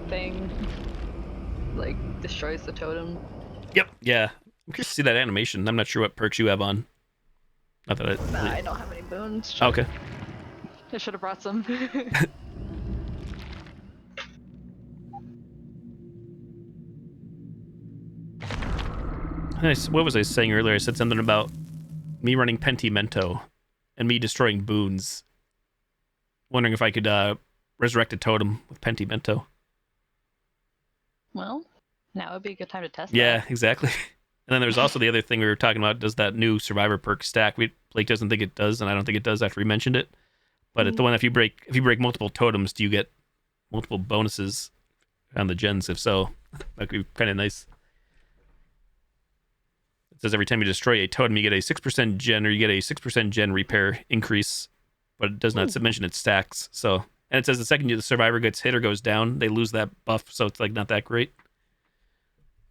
thing like destroys the totem. Yep. Yeah. I'm curious to see that animation. I'm not sure what perks you have on. Not that I don't have any boons. Okay. I should have brought some. What was I saying earlier? I said something about me running Pentimento and me destroying boons. Wondering if I could resurrect a totem with Pentimento. Well, now would be a good time to test Yeah, that. exactly. And then there's also the other thing we were talking about. Does that new survivor perk stack? Blake doesn't think it does, and I don't think it does after we mentioned it. But it's the one if you break multiple totems, do you get multiple bonuses on the gens? If so, that could be kind of nice. It says every time you destroy a totem, you get a 6% gen, or you get a 6% gen repair increase, but it does not mention it stacks. So, and it says the second the survivor gets hit or goes down, they lose that buff. So it's like not that great.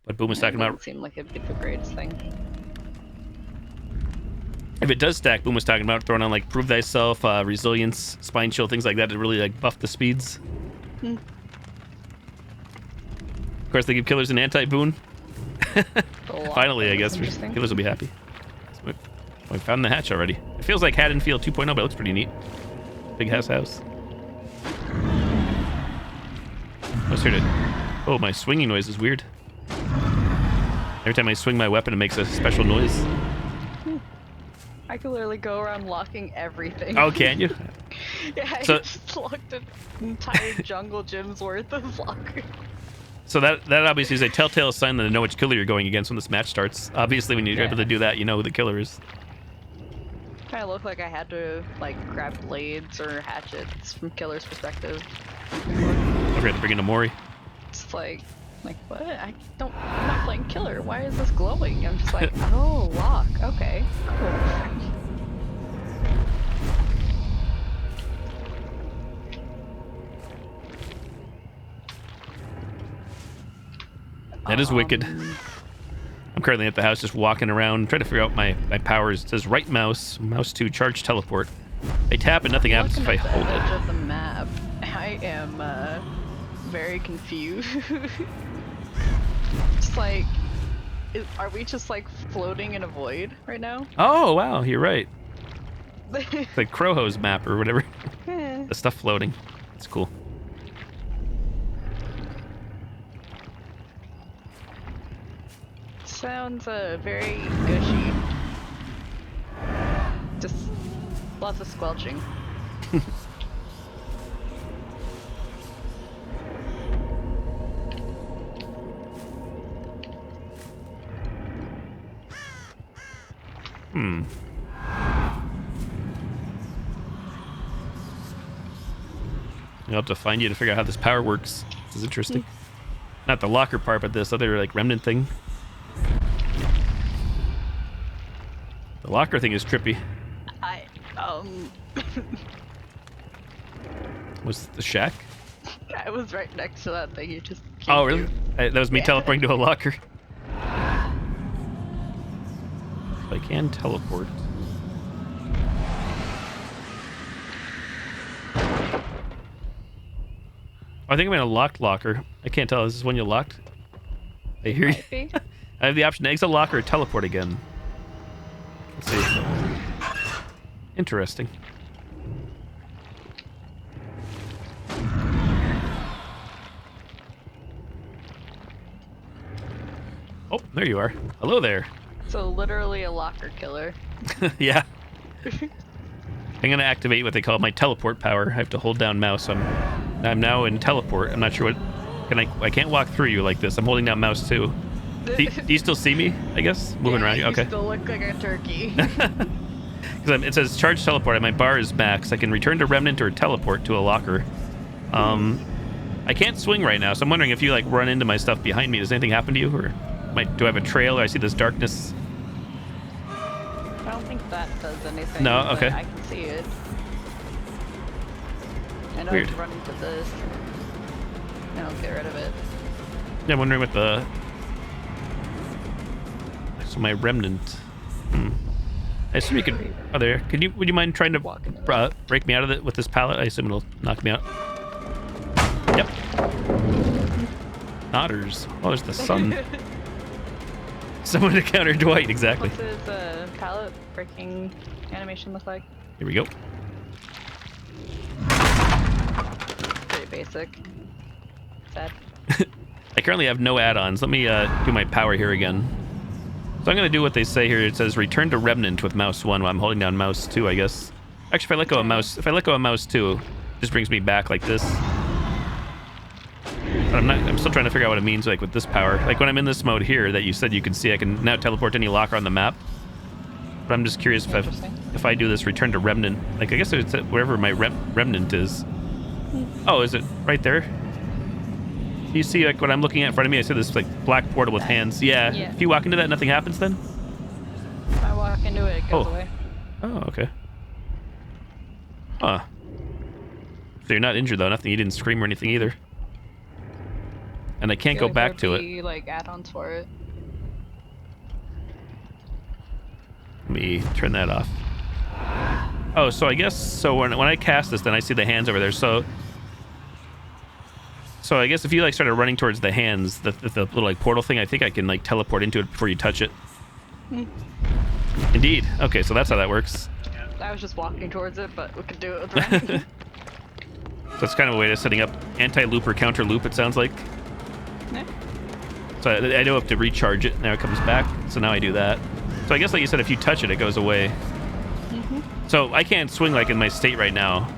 But Boom was talking about. It seemed like it'd be the greatest thing. If it does stack, Boom was talking about throwing on like Prove Thyself, Resilience, Spine Chill, things like that to really like buff the speeds. Of course, they give killers an anti-boon. Finally, I guess killers will be happy. So we found the hatch already. It feels like Haddonfield 2.0, but it looks pretty neat. Big house. I was here to. Oh, my swinging noise is weird. Every time I swing my weapon, it makes a special noise. I could literally go around locking everything. Oh, can you? Yeah, I just locked an entire jungle gym's worth of lockers. So that obviously is a telltale sign that I know which killer you're going against when this match starts. Obviously, when you're able to do that, you know who the killer is. Kind of looked like I had to like grab blades or hatchets from killer's perspective. I forgot to bring in a Mori. It's like what? I'm not playing killer. Why is this glowing? I'm just like, oh, lock. Okay, cool. That is wicked. I'm currently at the house just walking around, trying to figure out my powers. It says right mouse 2, charge teleport. I tap and nothing happens if I hold it. Of the map, I am very confused. Just like, are we just like floating in a void right now? Oh wow, you're right. Like Crowhose map or whatever. The stuff floating. It's cool. Sounds very gushy. Just lots of squelching. I'll have to find you to figure out how this power works. This is interesting. Not the locker part, but this other like remnant thing. The locker thing is trippy. Was the shack? I was right next to that thing you just came Oh, really? That was me teleporting to a locker. So I can teleport. I think I'm in a locked locker. I can't tell. Is this one you locked? I hear you. I have the option to exit locker or teleport again. Let's see. Interesting. Oh, there you are. Hello there. So literally a locker killer. Yeah. I'm gonna activate what they call my teleport power. I have to hold down mouse. I'm now in teleport. I'm not sure what. I can't walk through you like this. I'm holding down mouse too. Do you still see me? I guess moving around. Okay. You still look like a turkey. Because it says charge teleport. And my bar is max. I can return to remnant or teleport to a locker. I can't swing right now, so I'm wondering if you like run into my stuff behind me. Does anything happen to you, or do I have a trail? Or I see this darkness. I don't think that does anything. No. Okay. I can see it. I know Weird. I can run into this. No, get rid of it. Yeah, I'm wondering what the. So my remnant. I assume you could. Oh, there. Would you mind trying to break me out of it with this pallet? I assume it'll knock me out. Yep. otters. Oh, there's the sun. Someone to counter Dwight, exactly. What's his pallet breaking animation look like? Here we go. Pretty basic. Sad. I currently have no add-ons. Let me do my power here again. So I'm going to do what they say here. It says return to remnant with mouse 1 while I'm holding down mouse 2, I guess. Actually, if I let go of mouse 2, it just brings me back like this. But I'm still trying to figure out what it means like with this power. Like when I'm in this mode here that you said you can see, I can now teleport to any locker on the map. But I'm just curious if I do this return to remnant. Like I guess it's wherever my remnant is. Oh, is it right there? Do you see like what I'm looking at in front of me? I see this like black portal with hands. Yeah. If you walk into that, nothing happens then? If I walk into it, it goes away. Oh, okay. Huh. So you're not injured though, nothing. You didn't scream or anything either. And I can't go back to it. Like add-ons for it. Let me turn that off. Oh, so I guess so when I cast this, then I see the hands over there. So I guess if you like started running towards the hands, the little like portal thing, I think I can like teleport into it before you touch it. Indeed. Okay, so that's how that works. I was just walking towards it, but we could do it with running. So it's kind of a way of setting up anti-loop or counter-loop, it sounds like. Yeah. So I do have to recharge it. Now it comes back. So now I do that. So I guess like you said, if you touch it, it goes away. So I can't swing like in my state right now.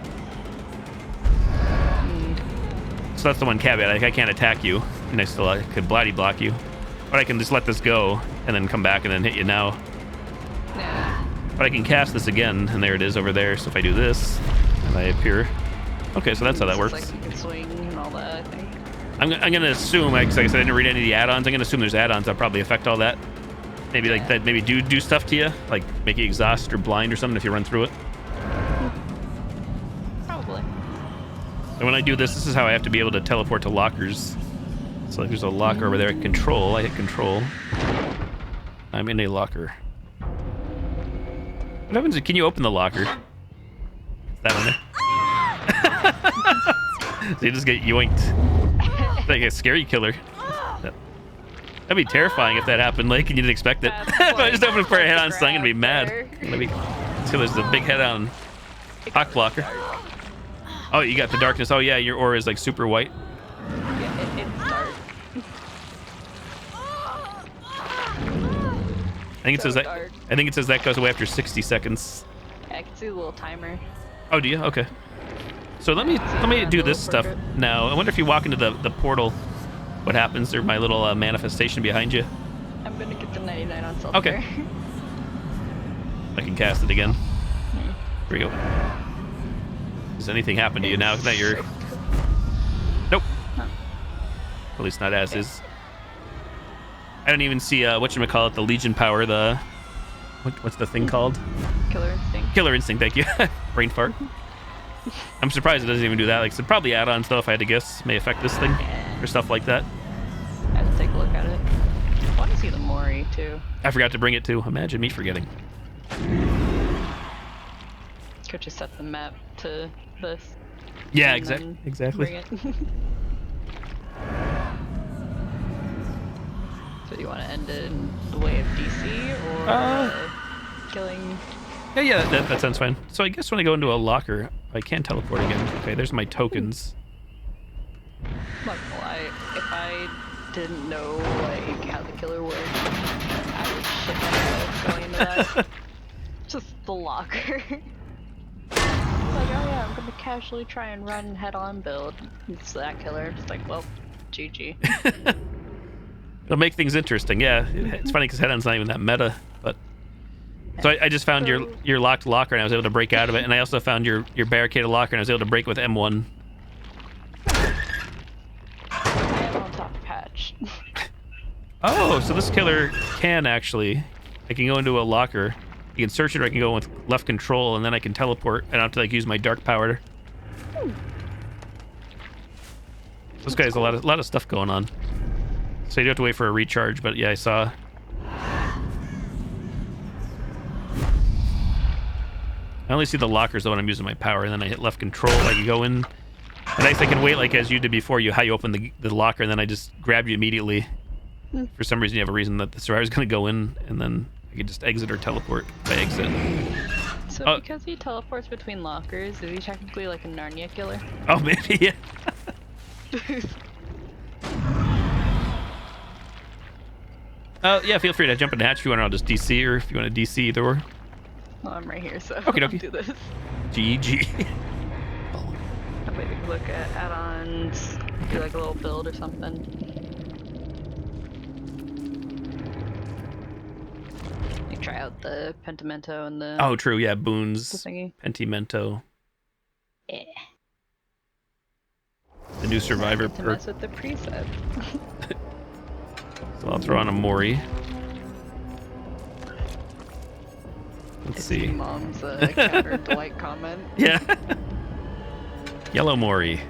So that's the one caveat. Like, I can't attack you, and I could bloody block you. But I can just let this go, and then come back and then hit you now. Yeah. But I can cast this again, and there it is over there. So if I do this, and I appear. Okay, so that's how that works. Like you can swing and all that, I think. I'm going to assume, like I said, I didn't read any of the add-ons. I'm going to assume there's add-ons that probably affect all that. Maybe like that. Maybe do stuff to you, like make you exhaust or blind or something if you run through it. Probably. And when I do this, this is how I have to be able to teleport to lockers. So like there's a locker over there at control. I hit control. I'm in a locker. What happens? Can you open the locker? That one there. So you just get yoinked. Like a scary killer. That'd be terrifying if that happened, like, and you didn't expect it. If I just opened for a head-on stun, I'm gonna be mad. So there's a big head-on hawk blocker. Oh, you got the darkness. Oh yeah, your aura is like super white. Yeah, it's dark. I think it says that. I think it says that goes away after 60 seconds. Yeah, I can see the little timer. Oh, do you? Okay. So let me do this stuff now. I wonder if you walk into the portal, what happens? There's my little manifestation behind you. I'm gonna get the 99 on self. Okay. I can cast it again. Here we go. Does anything happen to you now that you're... Nope. Huh. At least not as is. I don't even see whatchamacallit, the Legion power, the... What's the thing called? Killer Instinct. Killer Instinct, thank you. Brain fart. I'm surprised it doesn't even do that. Like, so probably add-on stuff, I had to guess, may affect this thing. Or stuff like that. I have to take a look at it. I want to see the Mori, too. I forgot to bring it too. Imagine me forgetting. Could you set the map to this? Yeah, exactly. Bring it. So do you want to end it in the way of DC or killing? Yeah, that sounds fine. So I guess when I go into a locker, I can teleport again. Okay, there's my tokens. Not gonna lie, if I didn't know like how the killer worked, I would shit myself going into that. Just the locker. Like, oh yeah, I'm gonna casually try and run head-on build. It's that killer. Just like, well, GG. It'll make things interesting. Yeah, it's funny because head-on's not even that meta, but. So I just found your locked locker and I was able to break out of it, and I also found your barricaded locker and I was able to break with M1. And on top patch. Oh, so this killer can actually, I can go into a locker, you can search it, or I can go with left control, and then I can teleport, and I don't have to like use my dark power. This guy has a lot of stuff going on. So you do have to wait for a recharge, but yeah, I saw. I only see the lockers though when I'm using my power, and then I hit left control. I can go in And I can wait like as you did before you, how you open the locker, and then I just grab you immediately. For some reason, you have a reason that the survivor's going to go in, and then I can just exit or teleport by exit. So because he teleports between lockers, is he technically like a Narnia killer? Oh, maybe, yeah. Yeah, feel free to jump in the hatch if you want, or I'll just DC, or if you want to DC either or. Well, I'm right here, so okay. I'll do this. GG. I'll maybe look at add-ons, do like a little build or something. Like try out the Pentimento and the... Oh, true, yeah, boons, thingy. Pentimento. Yeah. The new survivor to mess with the preset. So I'll throw on a Mori. Let's see. Mom's counter Dwight comment. Yeah. Yellow Mori.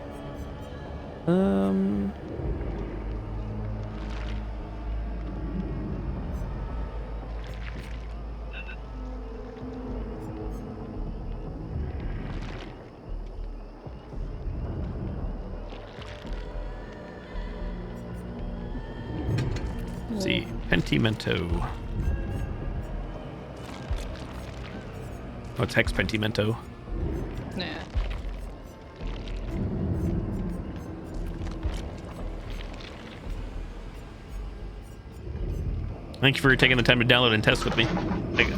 Let's see. Pentimento. Oh, it's Hex Pentimento. Yeah. Thank you for taking the time to download and test with me.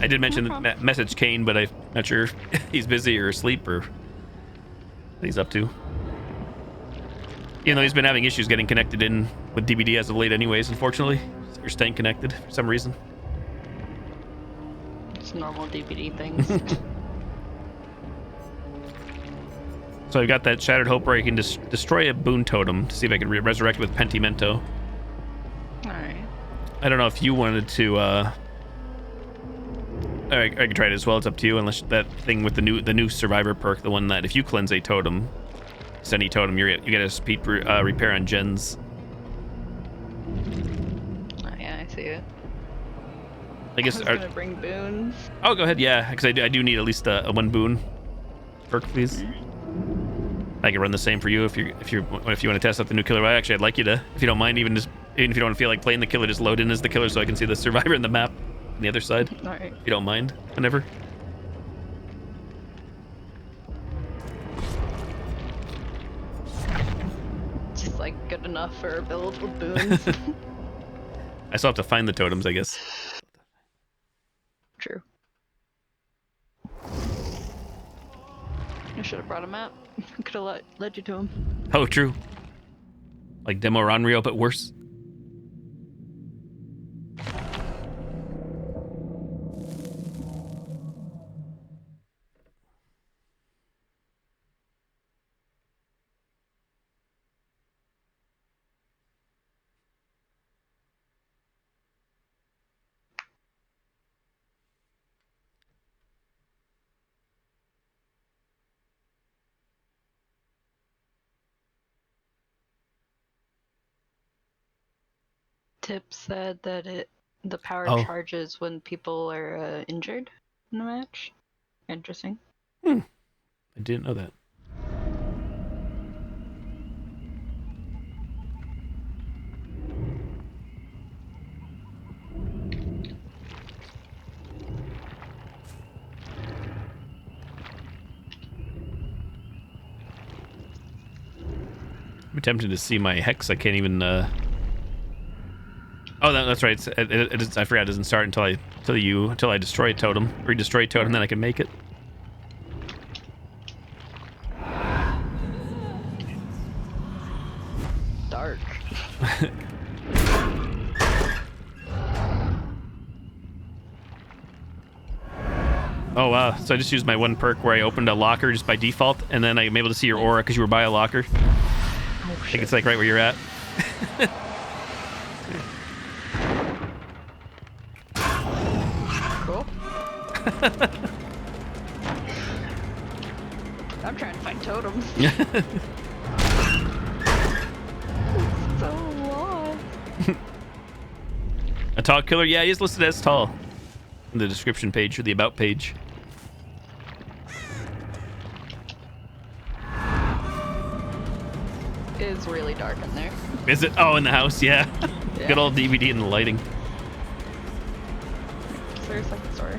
I did mention message Kane, but I'm not sure if he's busy or asleep or what he's up to. Even though he's been having issues getting connected in with DbD as of late anyways, unfortunately. You're staying connected for some reason. It's normal DbD things. So I've got that Shattered Hope where I can destroy a boon totem to see if I can resurrect with Pentimento. Alright. I don't know if you wanted to, I can try it as well, it's up to you, unless that thing with the new survivor perk, the one that if you cleanse a totem, any totem, you get a speed repair on gens. Oh yeah, I see it. I guess I was gonna bring boons. Oh, go ahead, yeah, because I do need at least a one boon perk, please. I can run the same for you if you want to test out the new killer. Actually, I'd like you to, if you don't mind, even if you don't feel like playing the killer, just load in as the killer so I can see the survivor in the map on the other side. All right. If you don't mind, whenever. Just like good enough for a build with boons. I still have to find the totems, I guess. True. I should have brought a map. Could have led you to him. Oh, true. Like Demo Ronrio, but worse. Tip said that the power charges when people are injured in a match. Interesting. I didn't know that. I'm attempting to see my hex. I can't even. Oh, that's right. I forgot. It doesn't start until I destroy a totem. Re-destroy a totem, then I can make it. Dark. Oh wow! So I just used my one perk where I opened a locker just by default, and then I'm able to see your aura because you were by a locker. Oh, I think it's like right where you're at. Cool. I'm trying to find totems. So long. A tall killer? Yeah, he's listed as tall in the description page or the about page. is really dark in there. Is it? Oh, in the house, yeah. Yeah. Good old DbD and the lighting. Is there a second story?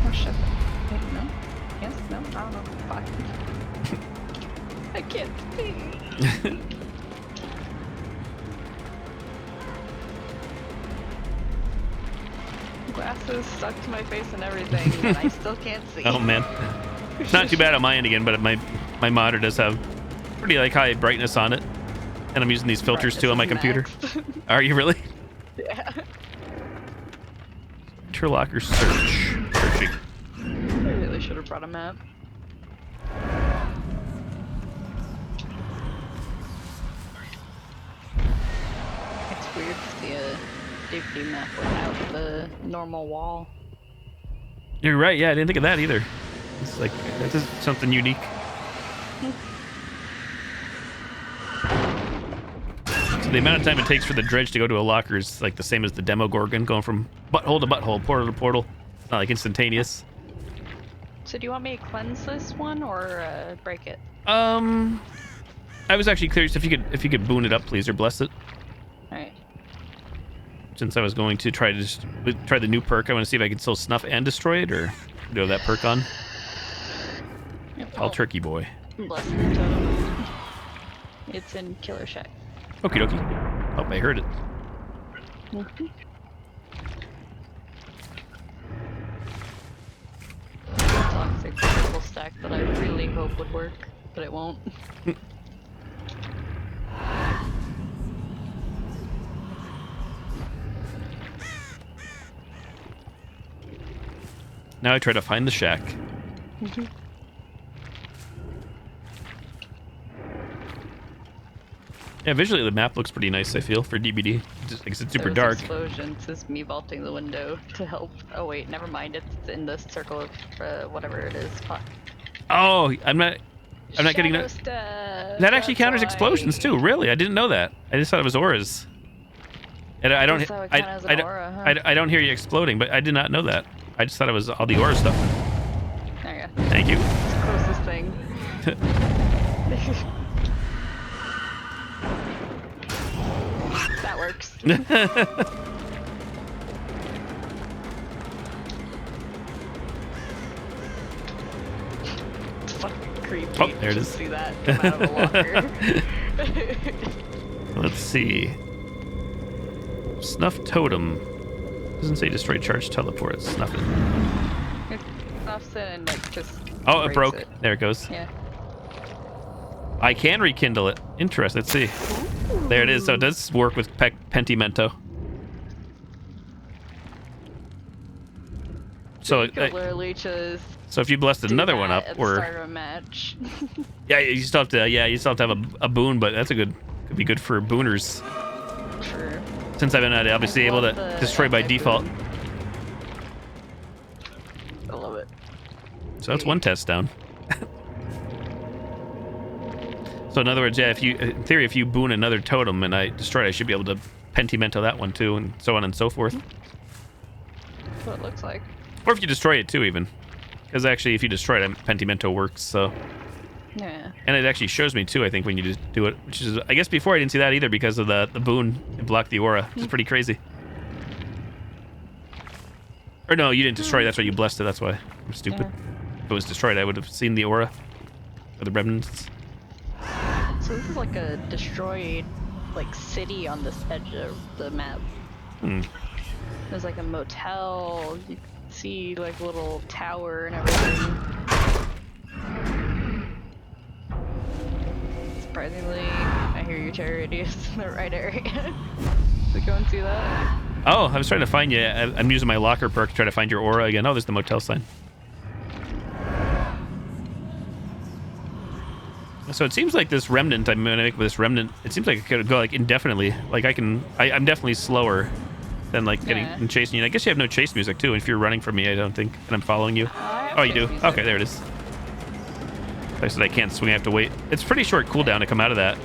Oh shit. Wait, no? Yes? No? I don't know. Fuck. I can't see. Glasses stuck to my face and everything, and I still can't see. Oh man. It's not too bad on my end again, but my monitor does have pretty like high brightness on it. And I'm using these filters too on my computer. Are you really? Yeah. Interlocker search. Searching. I really should have brought a map. It's weird to see a DbD map without the normal wall. You're right, yeah, I didn't think of that either. It's like, this is something unique. So the amount of time it takes for the dredge to go to a locker is like the same as the demo Gorgon, going from butthole to butthole, portal to portal. It's not like instantaneous. So do you want me to cleanse this one or break it? I was actually curious if you could boon it up, please, or bless it. Alright. Since I was going to try the new perk, I want to see if I can still snuff and destroy it, or do I have that perk on. Yep. All turkey boy. Bless the totem. It's in Killer Shack. Okie dokie. Oh, I heard it. Mm-hmm. Toxic triple stack that I really hope would work, but it won't. Now I try to find the shack. Mm-hmm. Yeah, visually the map looks pretty nice, I feel, for DbD. Just because it's super Those dark. Explosions is me vaulting the window to help. Oh wait, never mind. It's in the circle of whatever it is. Fuck. Oh, I'm not getting that. Step, That actually counters why. explosions too. Really, I didn't know that. I just thought it was auras. And I don't. That's how it counts as an aura, huh? I don't hear you exploding, but I did not know that. I just thought it was all the aura stuff. There you go. Thank you. It's the closest thing. That works. It's fucking creepy. Oh, there it Just is. see that come out of a locker. Let's see. Snuff totem. Doesn't say destroy charge teleport. It's snuff it. It snuffs it and like just. Oh, it breaks broke. it. There it goes. Yeah. I can rekindle it. Interesting. Let's see. There it is. So it does work with Pentimento. So, You could literally just so if you blessed do another one that up, at or the start of a match. yeah, you still have to. Yeah, you still have to have a boon, but that's could be good for booners. True. Since I've been obviously able to love the destroy by epic default. boon. I love it. So that's one test down. So in other words, yeah, if you, in theory, if you boon another totem and I destroy it, I should be able to Pentimento that one too, and so on and so forth. That's what it looks like. Or if you destroy it too, even. Because actually, if you destroy it, Pentimento works, so. Yeah. And it actually shows me too, I think, when you just do it. Which is, I guess before I didn't see that either because of the boon. It blocked the aura, which is pretty crazy. Or no, you didn't destroy it, that's why you blessed it, that's why. I'm stupid. Yeah. If it was destroyed, I would have seen the aura. Or the remnants. So this is like a destroyed like city on this edge of the map. Hmm. There's like a motel. You can see like a little tower and everything. Surprisingly, I hear your terror radius in the right area. So go and see that. Oh, I was trying to find you. I'm using my locker perk to try to find your aura again. Oh, there's the motel sign. So it seems like this remnant I'm gonna make with this remnant. It seems like it could go like indefinitely. Like I'm definitely slower than like getting and chasing you. I guess you have no chase music too. If you're running from me, I don't think, and I'm following you. Oh, you do. Music. Okay, there it is. I said I can't swing. I have to wait. It's pretty short cooldown to come out of that.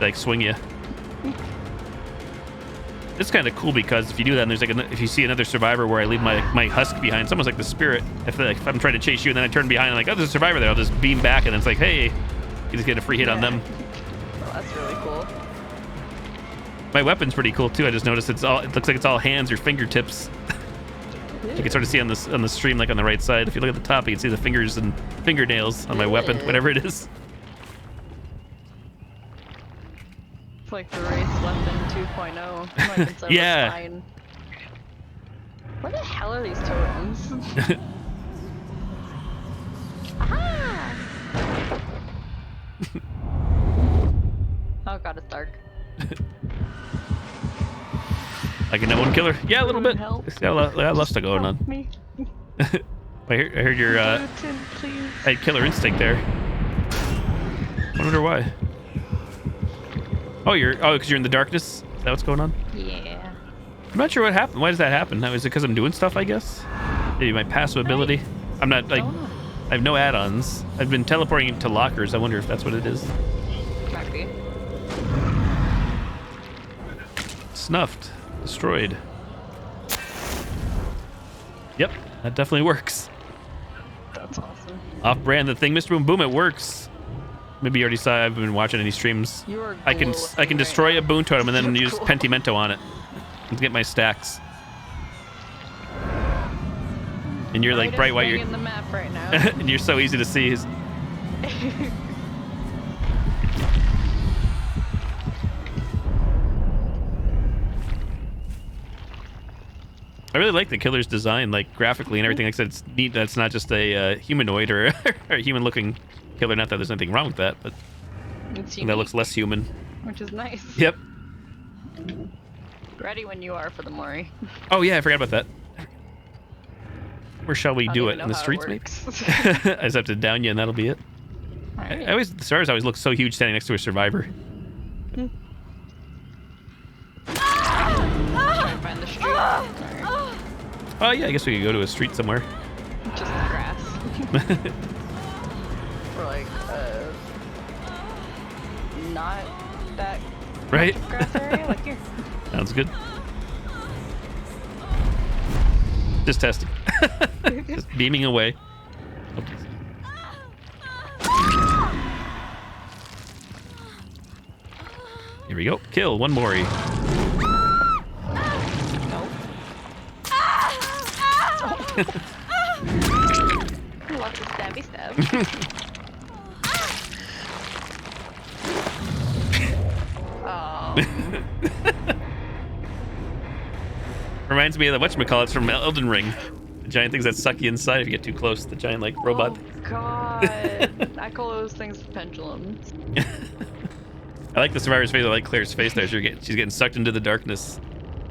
Like swing you. It's kind of cool because if you do that, and there's like if you see another survivor where I leave my husk behind, it's almost like the spirit. If I'm trying to chase you and then I turn behind, I'm like, oh, there's a survivor there. I'll just beam back, and then it's like, hey. You just get a free hit on them. Well, that's cool. My weapon's pretty cool too. I just noticed it looks like it's all hands or fingertips. You can sort of see on the stream, like on the right side. If you look at the top, you can see the fingers and fingernails on my weapon, whatever it is. It's like the race weapon 2.0. Like instead of Yeah. a spine. Where the hell are these totems? Aha! Oh god, it's dark. Like a no one killer? Yeah, a little bit. Help. It's got a lot of stuff going on. Help me. I heard your Gluten, please. I had killer instinct there. I wonder why. Oh, because you're in the darkness? Is that what's going on? Yeah. I'm not sure what happened. Why does that happen? Is it because I'm doing stuff, I guess? Maybe my passive ability? I'm not, like, I have no add-ons. I've been teleporting to lockers. I wonder if that's what it is. Might be. Snuffed. Destroyed. Yep, that definitely works. That's awesome. Off-brand the thing, Mr. Boom Boom, it works. Maybe you already saw. I've been watching any streams. You are I can right destroy now. a boon totem and then So use cool. Pentimento on it and get my stacks. And you're like bright white. Brightest You're thing in the map right now. and you're so easy to see. I really like the killer's design, like graphically and everything. Like I said, it's neat that it's not just a humanoid or a human-looking killer. Not that there's anything wrong with that, but It's that looks less human. which is nice. Yep. Ready when you are for the Mori. Oh yeah, I forgot about that. Where shall we I don't do even it? know In the how it streets, maybe? works. I just have to down you, and that'll be it. Alright. I always, the stars always look so huge standing next to a survivor. Try and find the street. Or Oh yeah, I guess we could go to a street somewhere. just grass. Or like, not that Right? grass area, like here. Sounds good. Just testing. Just beaming away. Here we go. Kill one Mori. No. Lots of stabby stab. Oh. Reminds me of the whatchamacallits from Elden Ring. The giant things that suck you inside if you get too close. The giant, like, robot. Oh god. I call those things pendulums. I like the survivor's face. I like Claire's face there. She's getting sucked into the darkness.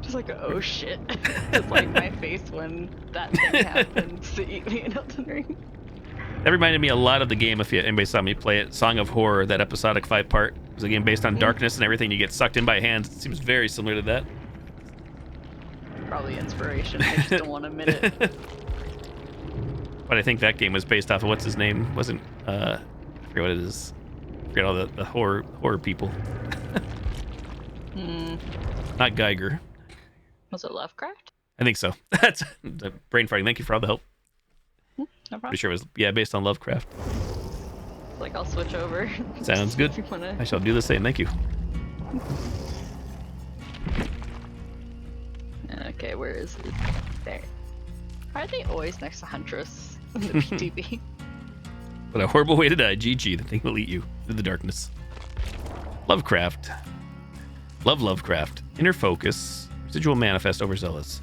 Just like, oh shit. It's like my face when that thing happens to eat me in Elden Ring. That reminded me a lot of the game, if anybody saw me play it, Song of Horror, that episodic 5-part. It was a game based on darkness and everything. You get sucked in by hands. It seems very similar to that. Probably inspiration. I just don't want to admit it. But I think that game was based off of what's his name? Wasn't I forget what it is. I forget all the horror people. Not Geiger. Was it Lovecraft? I think so. That's brain farting. Thank you for all the help. No problem. Pretty sure it was based on Lovecraft. Like, I'll switch over. Sounds good. If you wanna... I shall do the same. Thank you. Okay, where is it? There. Why are they always next to Huntress in the PTB? What a horrible way to die. GG. The thing will eat you through the darkness. Lovecraft. Love Lovecraft. Inner focus. Residual manifest overzealous.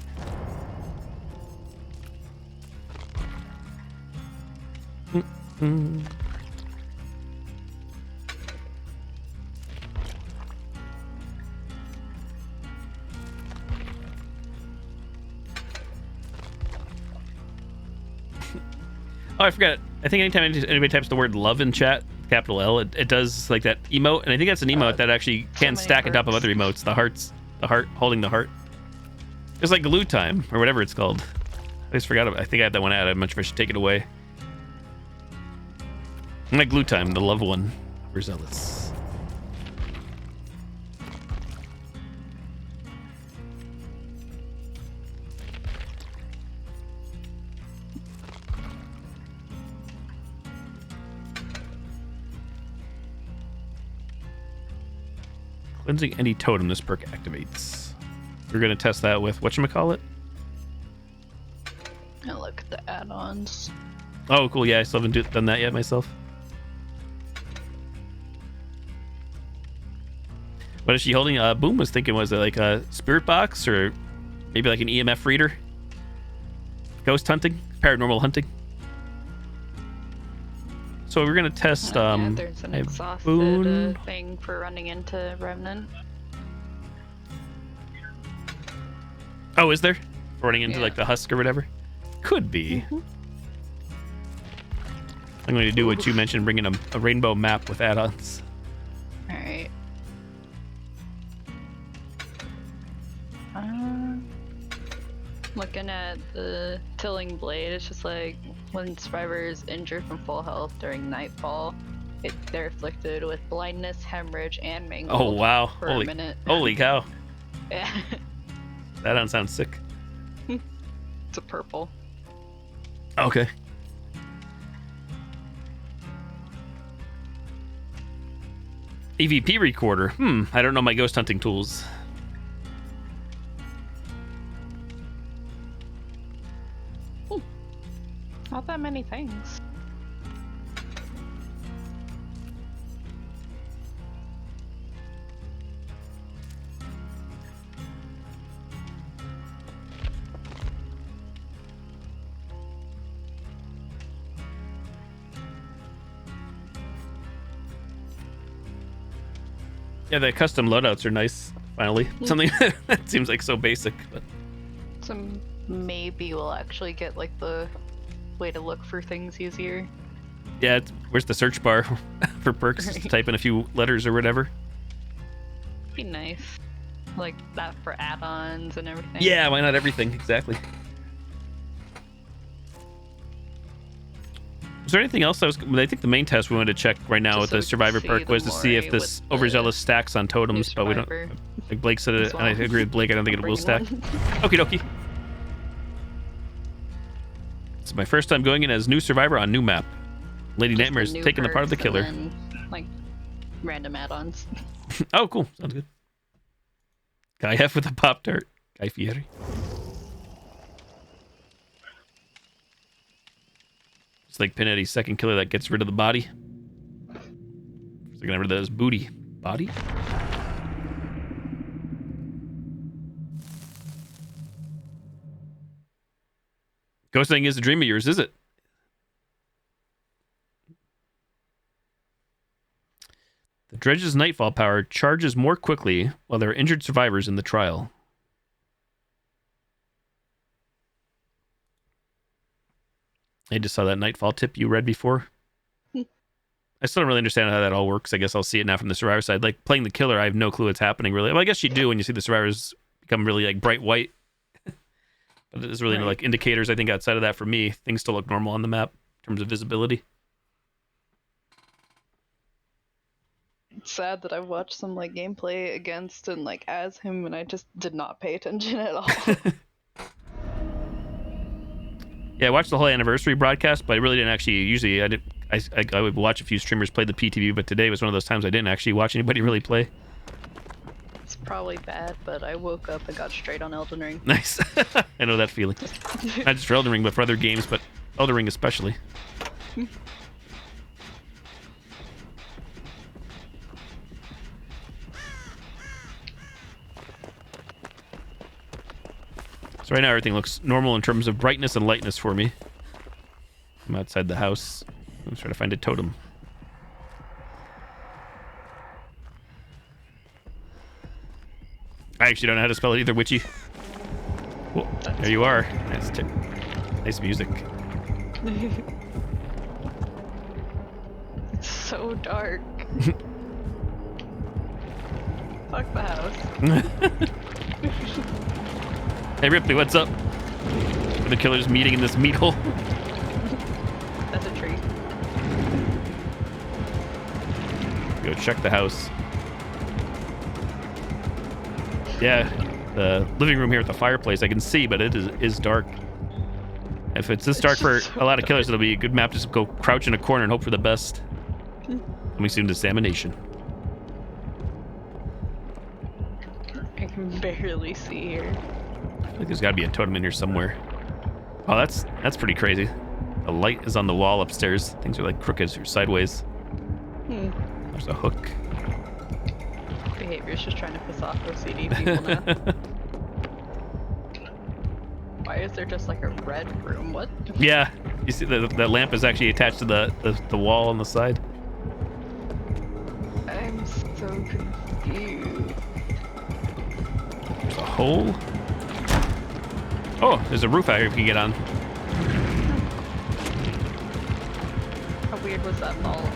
Oh, I forgot. I think anytime anybody types the word love in chat, capital L, it does like that emote, and I think that's an emote that actually can many stack on top of hearts. other emotes. The heart, holding the heart. It's like glue time, or whatever it's called. I just forgot about it. I think I had that one out. I'm not sure if I should take it away. Like glue time, the love one. Overzealous. Cleansing any totem this perk activates. We're going to test that with whatchamacallit? I'll look at the add-ons. Oh, cool. Yeah, I still haven't done that yet myself. What is she holding? Boom was thinking, was it like a spirit box or maybe like an EMF reader? Ghost hunting? Paranormal hunting? So we're going to test... yeah, there's an exhausted thing for running into Remnant. Oh, is there? Running into like the husk or whatever? Could be. I'm going to do what you mentioned, bringing a rainbow map with add-ons. Alright. Looking at the Tilling Blade, it's just like when survivor is injured from full health during nightfall, they're afflicted with blindness, hemorrhage, and mangled. Oh, wow. For a minute. Holy cow. Yeah. That don't sound sick. It's a purple. Okay. EVP recorder. I don't know my ghost hunting tools. Not that many things. Yeah, the custom loadouts are nice, finally. Something that seems like so basic. But... So maybe we'll actually get like the way to look for things easier. Yeah, where's the search bar for perks? Just to type in a few letters or whatever. Be nice. Like that for add-ons and everything. Yeah, why not everything? Exactly. Is there anything else I think the main test we wanted to check right now with the survivor perk was to see if this overzealous stacks on totems, but we don't. Like Blake said it, and I agree with Blake. I don't think it will stack. Okie dokie. It's my first time going in as new survivor on new map. Lady Nightmare is taking the part of the killer. Then, like random add-ons. Oh, cool. Sounds good. Guy F with a Pop Tart. Guy Fieri. It's like Pinetti's second killer that gets rid of the body. It's like rid of his booty. Body? Ghost thing is a dream of yours, is it? The Dredge's Nightfall power charges more quickly while there are injured survivors in the trial. I just saw that Nightfall tip you read before. I still don't really understand how that all works. I guess I'll see it now from the survivor side. Like, playing the killer, I have no clue what's happening, really. Well, I guess you do when you see the survivors become really, like, bright white. But there's really no, like, indicators, I think, outside of that for me. Things still look normal on the map in terms of visibility. It's sad that I've watched some, like, gameplay against and, like, as him, and I just did not pay attention at all. Yeah, I watched the whole anniversary broadcast, but I really didn't actually. Usually, I would watch a few streamers play the PTB, but today was one of those times I didn't actually watch anybody really play. It's probably bad, but I woke up and got straight on Elden Ring. Nice. I know that feeling. Not just for Elden Ring, but for other games, but Elden Ring especially. So right now everything looks normal in terms of brightness and lightness for me. I'm outside the house. I'm trying to find a totem. I actually don't know how to spell it either, Witchy. Well, there you are. Nice music. It's so dark. Fuck the house. Hey Ripley, what's up? Are the killers meeting in this meat hole? That's a tree. Go check the house. Yeah, the living room here at the fireplace I can see, but it is dark. If it's this dark for a lot of killers, it'll be a good map to just go crouch in a corner and hope for the best. Coming soon to Examination. can barely see here. I feel like there's got to be a totem in here somewhere. Oh, that's pretty crazy. The light is on the wall upstairs. Things are like crooked or sideways. There's a hook. Behavior's just trying to piss off those CD people now. Why is there just like a red room? What? Yeah, you see the lamp is actually attached to the wall on the side. I'm so confused. There's a hole. Oh, there's a roof out here we can get on. How weird was that fall?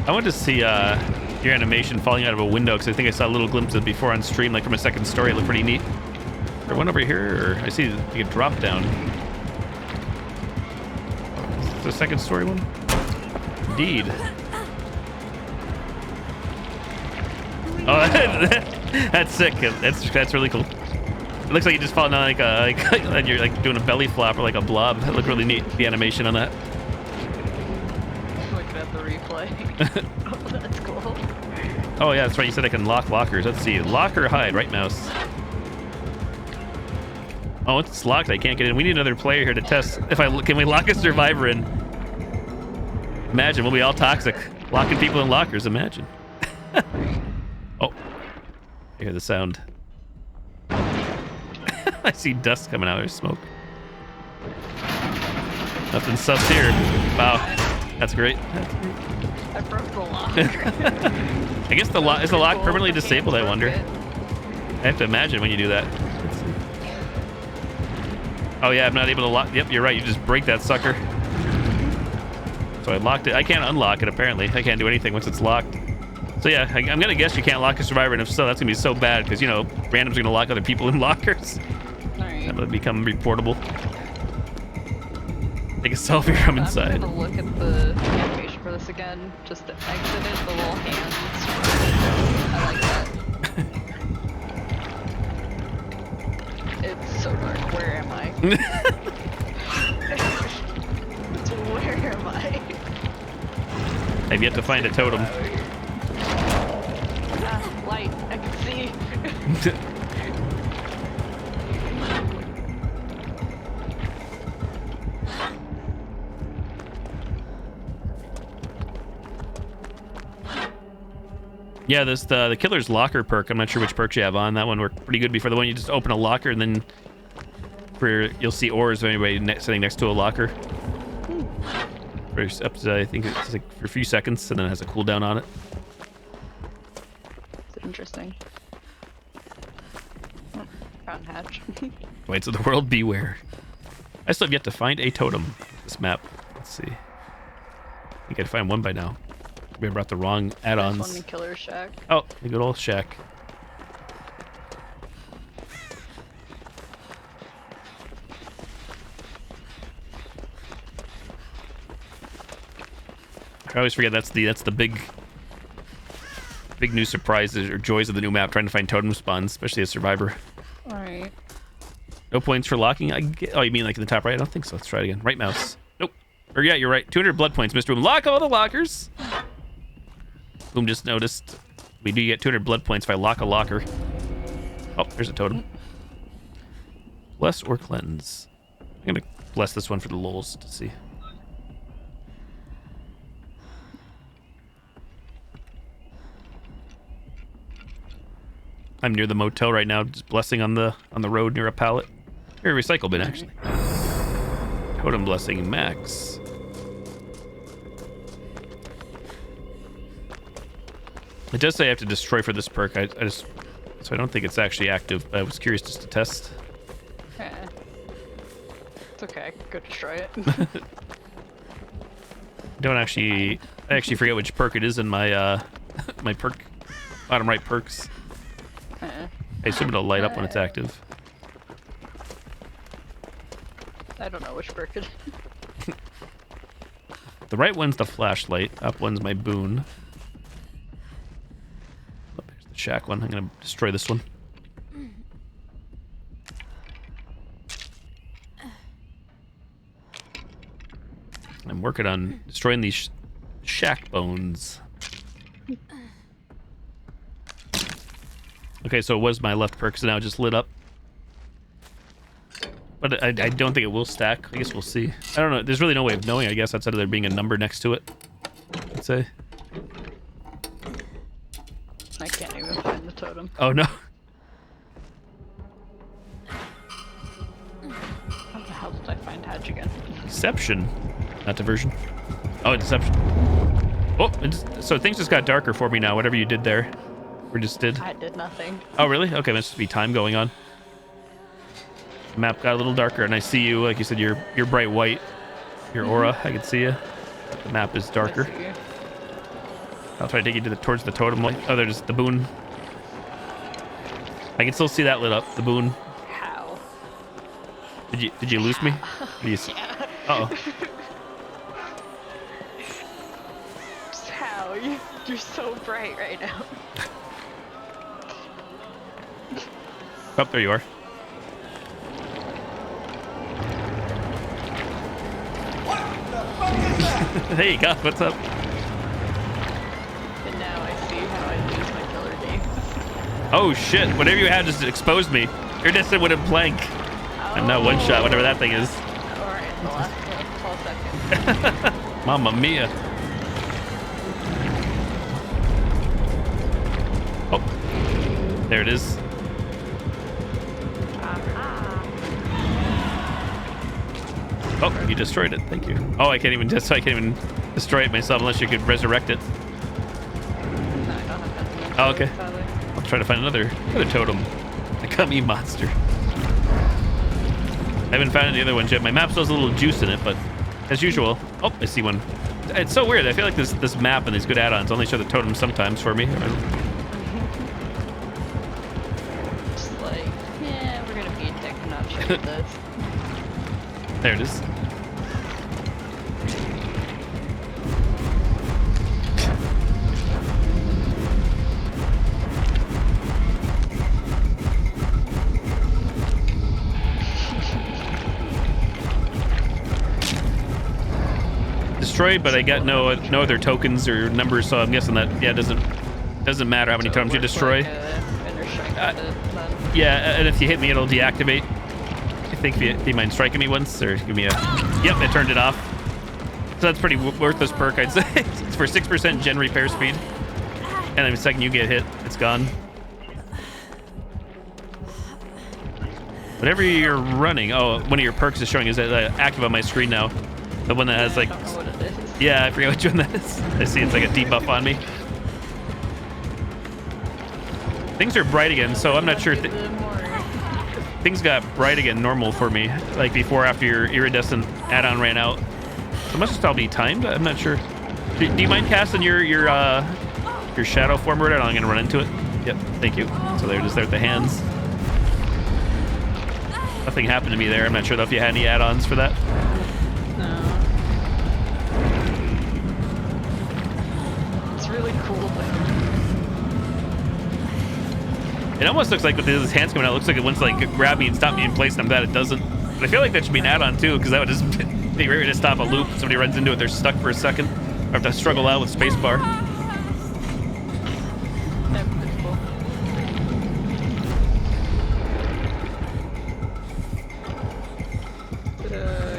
I want to see your animation falling out of a window because I think I saw a little glimpse of it before on stream, like from a second story. It looked pretty neat. Is there one over here? Or I see like a drop down. Is the second story one? Indeed. Oh, that's sick. That's really cool. It looks like you just falling down like you're like doing a belly flop or like a blob. That looked really neat. The animation on that. Looking at the replay. Oh, that's cool. Oh yeah, that's right. You said I can lock lockers. Let's see. Lock or hide. Right mouse. Oh, it's locked. I can't get in. We need another player here to test. Can we lock a survivor in? Imagine we'll be all toxic, locking people in lockers. Imagine. Oh, I hear the sound. I see dust coming out. There's smoke. Nothing sus here. Wow, that's great. I broke the lock. I guess is the lock permanently disabled? I wonder. I have to imagine when you do that. Let's see. Oh yeah, I'm not able to lock. Yep, you're right. You just break that sucker. So I locked it. I can't unlock it. Apparently, I can't do anything once it's locked. So yeah, I'm gonna guess you can't lock a survivor, and if so, that's gonna be so bad because you know randoms are gonna lock other people in lockers. Alright. That would become reportable. Take a selfie from inside. I'm gonna look at the animation for this again, just to exit it. The little hands. I like that. It's so dark. Where am I? Where am I? I've yet to find a totem. Light, I can see. Yeah, this the killer's locker perk. I'm not sure which perks you have on. That one worked pretty good before. The one you just open a locker and then you'll see ores of anybody sitting next to a locker. For up to, I think it's like for a few seconds, and then it has a cooldown on it. It's interesting. Fountain hatch. Waits of the world, beware. I still have yet to find a totem. This map. Let's see. I think I'd find one by now. We brought the wrong add-ons. There's one in Killer's Shack. Oh, the good old shack. I always forget that's the big new surprises or joys of the new map, trying to find totem spawns, especially as survivor. Alright. No points for locking. Oh, you mean like in the top right? I don't think so. Let's try it again. Right mouse. Nope. Or yeah, you're right. 200 blood points, Mr. Boom. Lock all the lockers. Boom just noticed. We do get 200 blood points if I lock a locker. Oh, there's a totem. Bless or cleanse. I'm gonna bless this one for the lulz to see. I'm near the motel right now, just blessing on the road near a pallet. Or a recycle bin, actually. Totem blessing max. It does say I have to destroy for this perk. I just so I don't think it's actually active. But I was curious just to test. It's okay. Go destroy it. I actually forget which perk it is in my my perk bottom right perks. I assume it'll light up when it's active. I don't know which perk it is. The right one's the flashlight. Up one's my boon. Oh, there's the shack one. I'm gonna destroy this one. I'm working on destroying these shack bones. Okay, so it was my left perk, so now it just lit up. But I don't think it will stack. I guess we'll see. I don't know. There's really no way of knowing, I guess, outside of there being a number next to it. Let's say. I can't even find the totem. Oh, no. How the hell did I find Haddie again? Deception. Not diversion. Oh, deception. Oh, so things just got darker for me now, whatever you did there. Or just did. I did nothing. Oh, really? Okay, must be time going on. The map got a little darker, and I see you. Like you said, you're bright white. Your aura, I can see you. The map is darker. I'll try to take you towards the totem. Oh, there's the boon. I can still see that lit up. The boon. How? Did you lose me? Yeah. Uh-oh. Just how? You're so bright right now. Oh, there you are. Hey, God, what's up? And now I see how I lose my killer games. Oh, shit. Whatever you had just exposed me. Your distant wouldn't blank. I'm not one shot, whatever that thing is. Alright, the last 12 seconds. Mamma mia. Oh, there it is. Oh, you destroyed it. Thank you. Oh, I can't even destroy it myself unless you could resurrect it. No, I don't have that. Oh, okay. I'll try to find another totem. The gummy monster. I haven't found any other ones yet. My map still has a little juice in it, but as usual. Oh, I see one. It's so weird. I feel like this map and these good add-ons only show the totems sometimes for me. Just like, yeah, we're gonna be a dick and not show you this. There it is. Destroyed, but I got no other tokens or numbers, so I'm guessing that it doesn't matter how many totems you destroy. Yeah, and if you hit me, it'll deactivate. I think do you mind striking me once, or give me a... Yep, it turned it off. So that's pretty worthless perk, I'd say. It's for 6% gen repair speed, and then the second you get hit, it's gone. Whatever you're running, oh, one of your perks is showing is active on my screen now. The one that has like... I don't know what it is. Yeah, I forget which one that is. I see it's like a debuff on me. Things are bright again, so I'm not sure. Things got bright again, normal for me, like before after your iridescent add-on ran out. So it must just all be timed. I'm not sure. Do you mind casting your shadow form word? I'm gonna run into it. Yep, thank you. So they're just there with the hands. Nothing happened to me there. I'm not sure though if you had any add-ons for that. No. It's really cool though. It almost looks like with his hands coming out, it looks like it wants to like grab me and stop me in place, and I'm glad it doesn't. But I feel like that should be an add-on too, because that would just be ready to stop a loop. Somebody runs into it, they're stuck for a second, or have to struggle out with spacebar. That's pretty cool.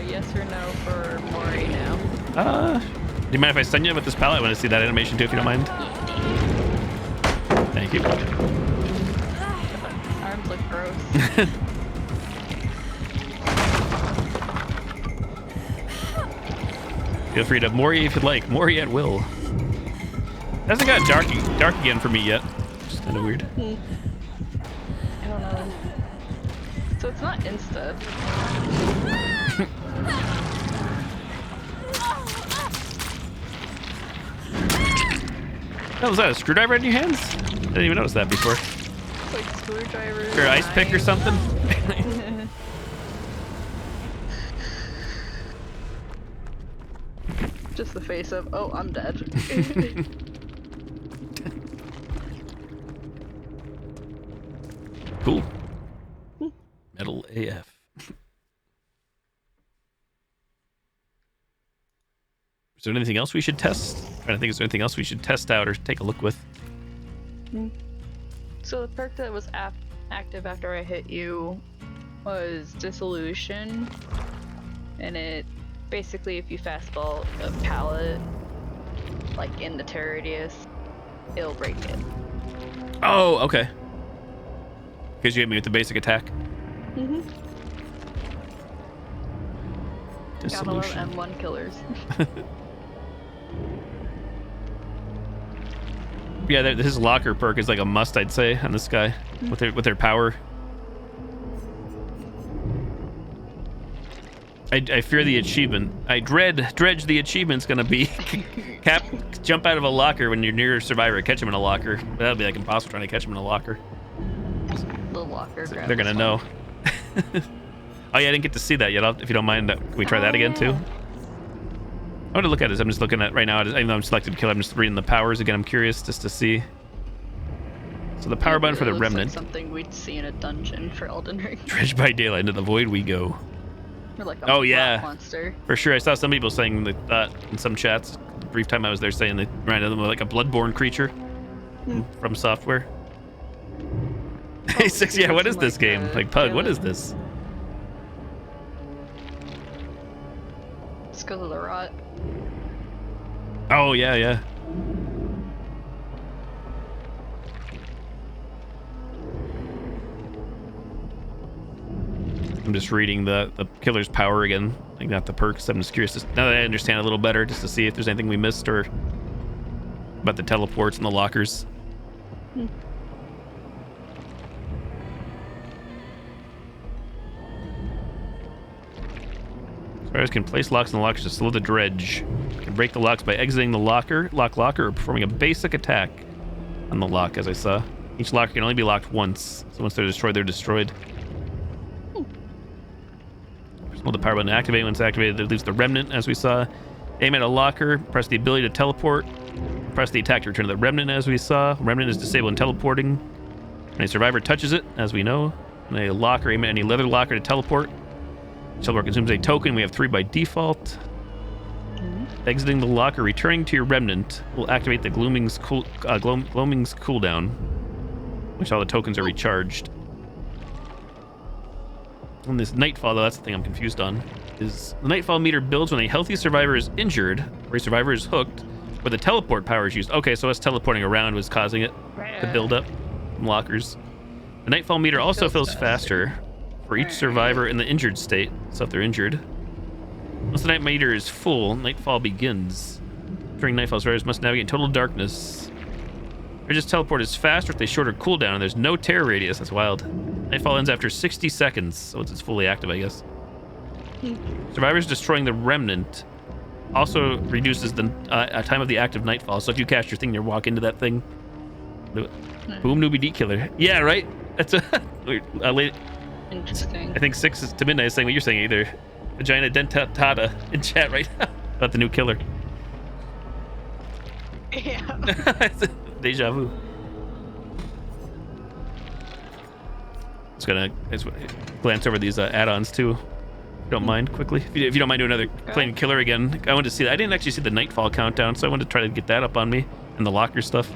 Yes or no for Mori now? Do you mind if I stun you with this palette? I want to see that animation too, if you don't mind. Thank you. Arms look gross. Feel free to Mori if you'd like. Mori at will. Hasn't got dark again for me yet. Which is kind of weird. I don't know. So it's not insta. Oh, was that a screwdriver in your hands? I didn't even notice that before. It's like screwdriver. Or ice pick or something? Just the face of, oh, I'm dead. Cool. Metal AF. Is there anything else we should test? I'm trying to think, is there anything else we should test out or take a look with? So the perk that was active after I hit you was Dissolution, and it basically, if you fastball a pallet like in the tear radius, it'll break it. Oh, okay. Because you hit me with the basic attack. Mm-hmm. Gotta love Dissolution. M1 killers. Yeah, his locker perk is like a must, I'd say, on this guy with their power. I fear the achievement. I Dredge the achievement's gonna be jump out of a locker when you're near a survivor, catch him in a locker. That'll be like impossible trying to catch him in a locker. The locker grab. They're gonna know. Oh yeah, I didn't get to see that yet. If you don't mind, can we try that again too? I want to look at this. I'm just looking at right now. Even though I'm selected killer, I'm just reading the powers again. I'm curious just to see. So the power button for the remnant. Like something we'd see in a dungeon for Elden Ring. Dredge by daylight, into the void we go. Or like a Oh yeah, monster. For sure. I saw some people saying that in some chats. The brief time I was there, saying they ran into them like a bloodborne creature from software. Hey Six, yeah. What is this game? Like Pug, what is this? It's because of the rot. Oh yeah, yeah. I'm just reading the killer's power again. Like not the perks. I'm just curious now that I understand a little better, just to see if there's anything we missed or about the teleports and the lockers. Survivors can place locks in the lockers to slow the dredge. Can break the locks by exiting the locker, or performing a basic attack on the lock, as I saw. Each locker can only be locked once, so once they're destroyed, they're destroyed. Hold the power button to activate. Once activated, it leaves the remnant, as we saw. Aim at a locker, press the ability to teleport. Press the attack to return to the remnant, as we saw. Remnant is disabled when teleporting. When a survivor touches it, as we know. And a locker, aim at any leather locker to teleport. Teleport consumes a token. We have 3 by default. Exiting the locker, returning to your remnant will activate the Gloaming's cooldown, which all the tokens are recharged. On this Nightfall, though, that's the thing I'm confused on, is the Nightfall meter builds when a healthy survivor is injured, or a survivor is hooked, where the teleport power is used. Okay, so us teleporting around was causing it to build up from lockers. The Nightfall meter also fills faster for each survivor in the injured state, so if they're injured. Once the night meter is full, Nightfall begins. During Nightfall, survivors must navigate in total darkness. Dredge's teleport is faster with a shorter cooldown, and there's no tear radius. That's wild. Nightfall ends after 60 seconds, so it's fully active, I guess. Survivors destroying the remnant also reduces the time of the active Nightfall. So if you cast your thing, you walk into that thing. Boom, DbD killer. Yeah, right? That's a late. Interesting. I think 6 is to midnight is saying what you're saying, either. Vagina dentata in chat right now about the new killer. Yeah. Deja vu. Just gonna glance over these add-ons too. If you don't mind, quickly. If you don't mind doing another playing killer again. I wanted to see that. I didn't actually see the Nightfall countdown, so I wanted to try to get that up on me and the locker stuff.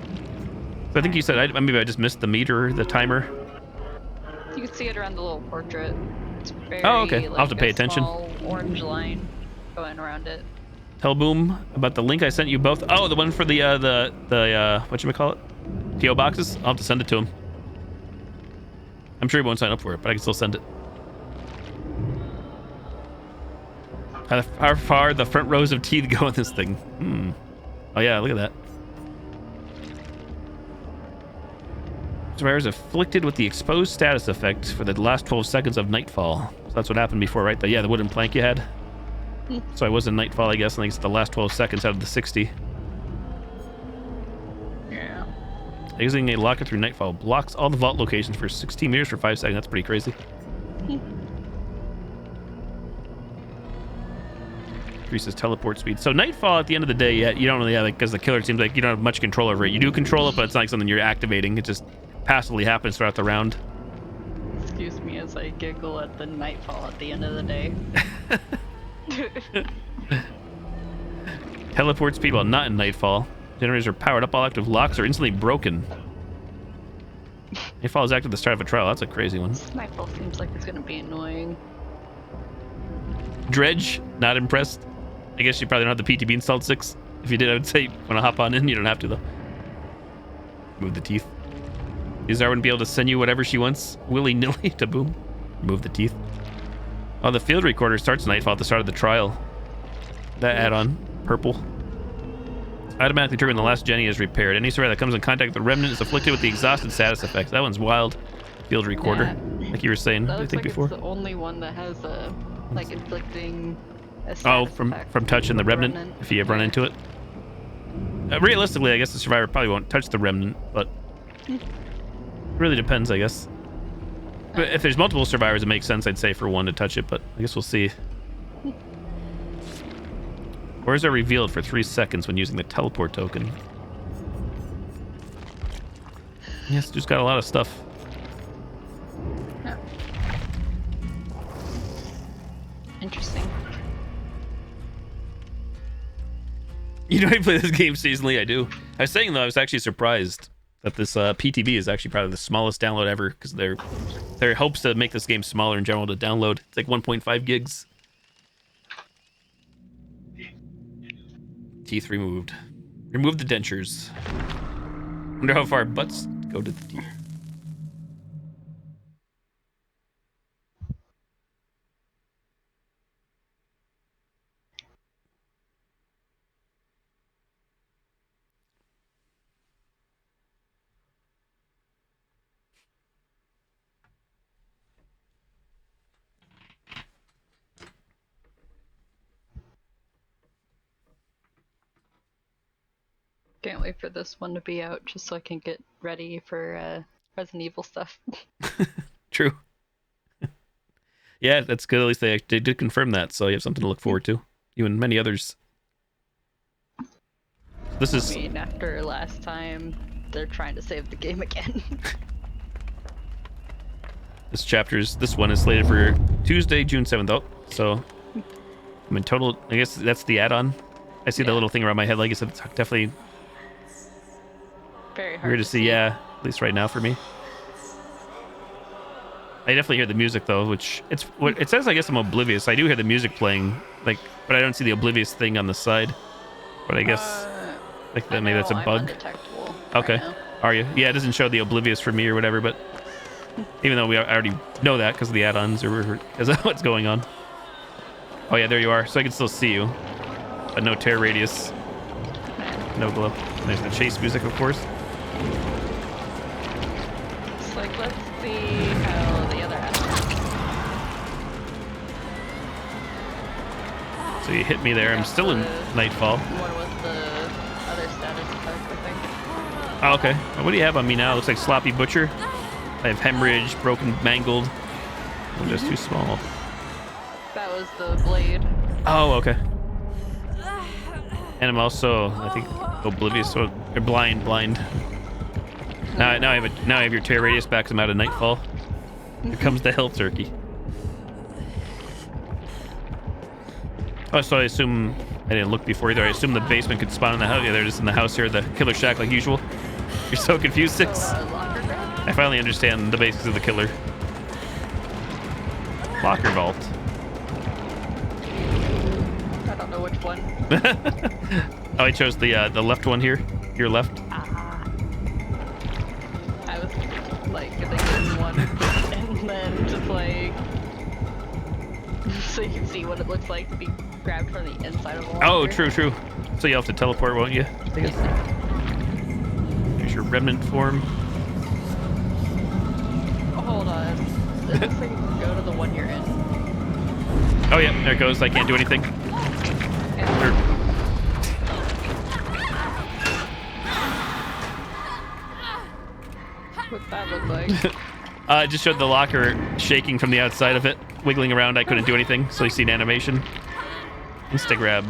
So I think you said maybe I just missed the meter, the timer. You can see it around the little portrait. It's very, oh, okay. I'll have to pay attention. Small orange line going around it. Tell Boom about the link I sent you both. Oh, the one for the whatchamacallit? PO boxes? I'll have to send it to him. I'm sure he won't sign up for it, but I can still send it. How far the front rows of teeth go in this thing? Oh yeah, look at that. Survivors afflicted with the exposed status effect for the last 12 seconds of Nightfall. So that's what happened before, right? The wooden plank you had. So I was in Nightfall, I guess. I think it's the last 12 seconds out of the 60. Yeah. Exiting a locker through Nightfall blocks all the vault locations for 16 meters for 5 seconds. That's pretty crazy. Increases teleport speed. So Nightfall, at the end of the day, you don't really have, because the killer seems like you don't have much control over it. You do control it, but it's not like something you're activating. It just passively happens throughout the round. Excuse me as I giggle at the Nightfall at the end of the day. Teleport speed while not in Nightfall. Generators are powered up. All active locks are instantly broken. Nightfall is active at the start of a trial. That's a crazy one. Nightfall seems like it's gonna be annoying. Dredge, not impressed. I guess you probably don't have the PTB installed 6. If you did, I would say want to hop on in. You don't have to though. Move the teeth. Izar wouldn't be able to send you whatever she wants willy-nilly to boom. Remove the teeth. Oh, the field recorder starts Nightfall at the start of the trial. That add-on, purple. Automatically trigger when the last Jenny is repaired. Any survivor that comes in contact with the remnant is afflicted with the exhausted status effects. That one's wild. Field recorder, like you were saying, I think before. It's the only one that has a like inflicting. Oh, from touching the remnant if you ever run into it. Realistically, I guess the survivor probably won't touch the remnant, but it really depends, I guess. But if there's multiple survivors, it makes sense, I'd say, for one to touch it, but I guess we'll see. Where's are revealed for 3 seconds when using the teleport token? Yes, just got a lot of stuff. Yeah. Interesting. You know, I play this game seasonally. I do. I was saying though, I was actually surprised that this PTB is actually probably the smallest download ever, because there hopes to make this game smaller in general to download. It's like 1.5 gigs. Teeth removed. Remove the dentures. Wonder how far butts go to the teeth. Can't wait for this one to be out just so I can get ready for Resident Evil stuff. True. Yeah, that's good. At least they did confirm that, so you have something to look forward to. You and many others. This is... I mean, after last time, they're trying to save the game again. This one is slated for Tuesday, June 7th. Oh, so I mean, total, I guess that's the add-on. I see the little thing around my head. Like I said, it's definitely very hard weird to see. Yeah, at least right now for me. I definitely hear the music though, which it says. I guess I'm oblivious. I do hear the music playing, like, but I don't see the oblivious thing on the side. But I guess like that, maybe that's a bug. Okay, right, are you? Yeah, it doesn't show the oblivious for me or whatever. But even though I already know that because of the add-ons or because of what's going on. Oh yeah, there you are. So I can still see you, but no tear radius, no glow. There's the chase music, of course. It's like, let's see how the other aspect. So you hit me there. I'm still in Nightfall. One with the other status effect, I think. Oh, okay. What do you have on me now? Looks like Sloppy Butcher. I have Hemorrhage, Broken, Mangled. I'm just too small. That was the blade. Oh, okay. And I'm also, I think, oblivious or blind. Now I have your tear radius back. 'Cause I'm out of Nightfall. Here comes the Hell Turkey. Oh, so I assume I didn't look before either. I assume the basement could spawn in the house. Yeah, they're just in the house here, the killer shack like usual. You're so confused, Six. I finally understand the basics of the killer. Locker vault. I don't know which one. Oh, I chose the left one here. Your left. I was like thinking one, and then just like so you can see what it looks like to be grabbed from the inside of a locker. Oh, true. So you'll have to teleport, won't you? I guess. Here's your remnant form. Oh, hold on. It looks like you can go to the one you're in. Oh yeah, there it goes. I can't do anything. What's that look like? It just showed the locker shaking from the outside of it, wiggling around. I couldn't do anything, so you see an animation. Insta grab.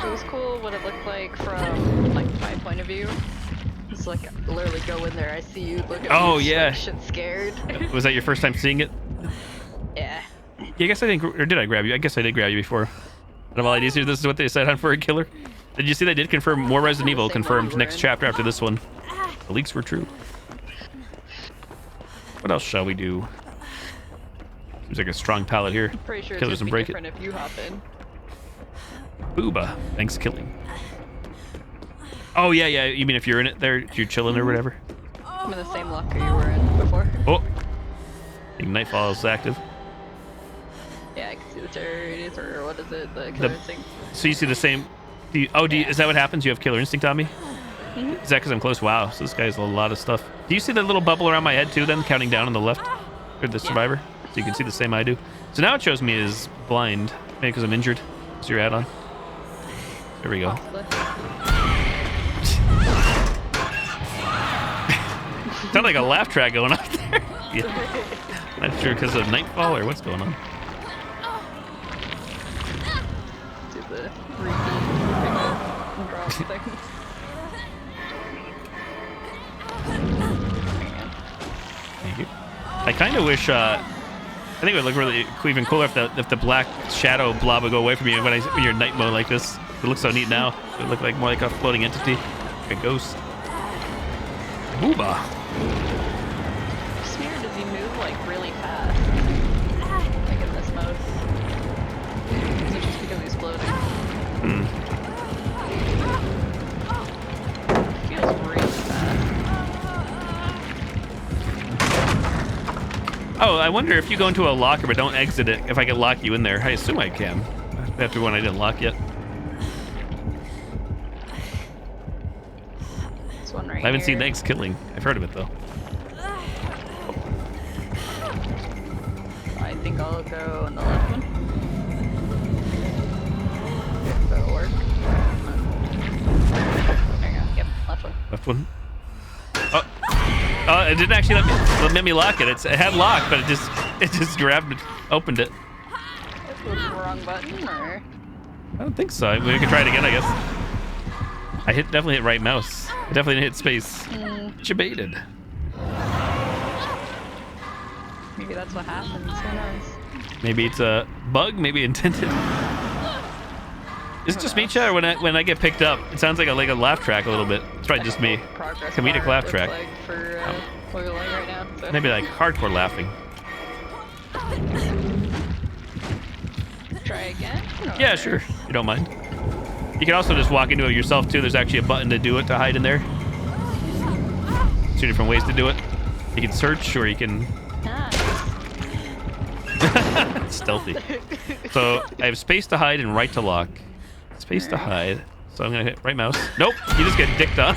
It was cool what it looked like from like my point of view. It's like literally go in there. I see you look at oh me, yeah, like, shit scared. Was that your first time seeing it? Yeah. Yeah, I guess I didn't. Or did I grab you? I guess I did grab you before. Out of all ideas here, this is what they decided on for a killer. Did you see they did confirm more Resident Evil confirmed next chapter after this one? The leaks were true. What else shall we do? Seems like a strong pallet here. I'm pretty sure Killers it's and gonna be break it. different if you hop in. Booba. Thanks, killing. Oh, yeah, yeah. You mean if you're in it there, you're chilling or whatever? I'm in the same locker you were in before. Oh. I think Nightfall is active. Yeah, I can see the terrorities, or what is it? The killer instinct. So you see the same... is that what happens? You have killer instinct on me? Mm-hmm. Is that because I'm close? Wow, so this guy has a lot of stuff. Do you see that little bubble around my head too then, counting down on the left? Or the survivor? So you can see the same I do. So now it shows me as blind. Maybe because I'm injured. Is your add-on? There we go. Sound like a laugh track going on there. Yeah. Not sure because of Nightfall or what's going on. Do the drop thing. Thank you. I kind of wish. I think it would look really even cooler if the black shadow blob would go away from you when you're in night mode like this. It looks so neat now. It would look like more like a floating entity, like a ghost. Booba. Smear, does he move like really fast? Like in this mode? Is it just because he's floating? Feels really fast. Oh, I wonder if you go into a locker but don't exit it, if I can lock you in there. I assume I can. After one I didn't lock yet. This one right I haven't here. seen Eggs killing. I've heard of it though. I think I'll go on the left one. If that'll work. There you go. Yep, left one. Left one. Oh, it didn't actually let me lock it. It had lock, but it just grabbed it, opened it. It was the wrong button, or? I don't think so. I mean, we can try it again, I guess. I definitely hit right mouse. I definitely didn't hit space. Debated. Maybe that's what happens. Who knows? Maybe it's a bug. Maybe intended. Is it just me, chat, or when I get picked up, it sounds like a laugh track a little bit. It's probably just me. Progress Comedic bar laugh is track. flagged for wiggling right now. So. Maybe like hardcore laughing. Try again? Yeah, sure. You don't mind. You can also just walk into it yourself too. There's actually a button to do it, to hide in there. 2 different ways to do it. You can search, or you can... Stealthy. So I have space to hide and right to lock. Space to hide. So I'm gonna hit right mouse. Nope, you just get dicked on.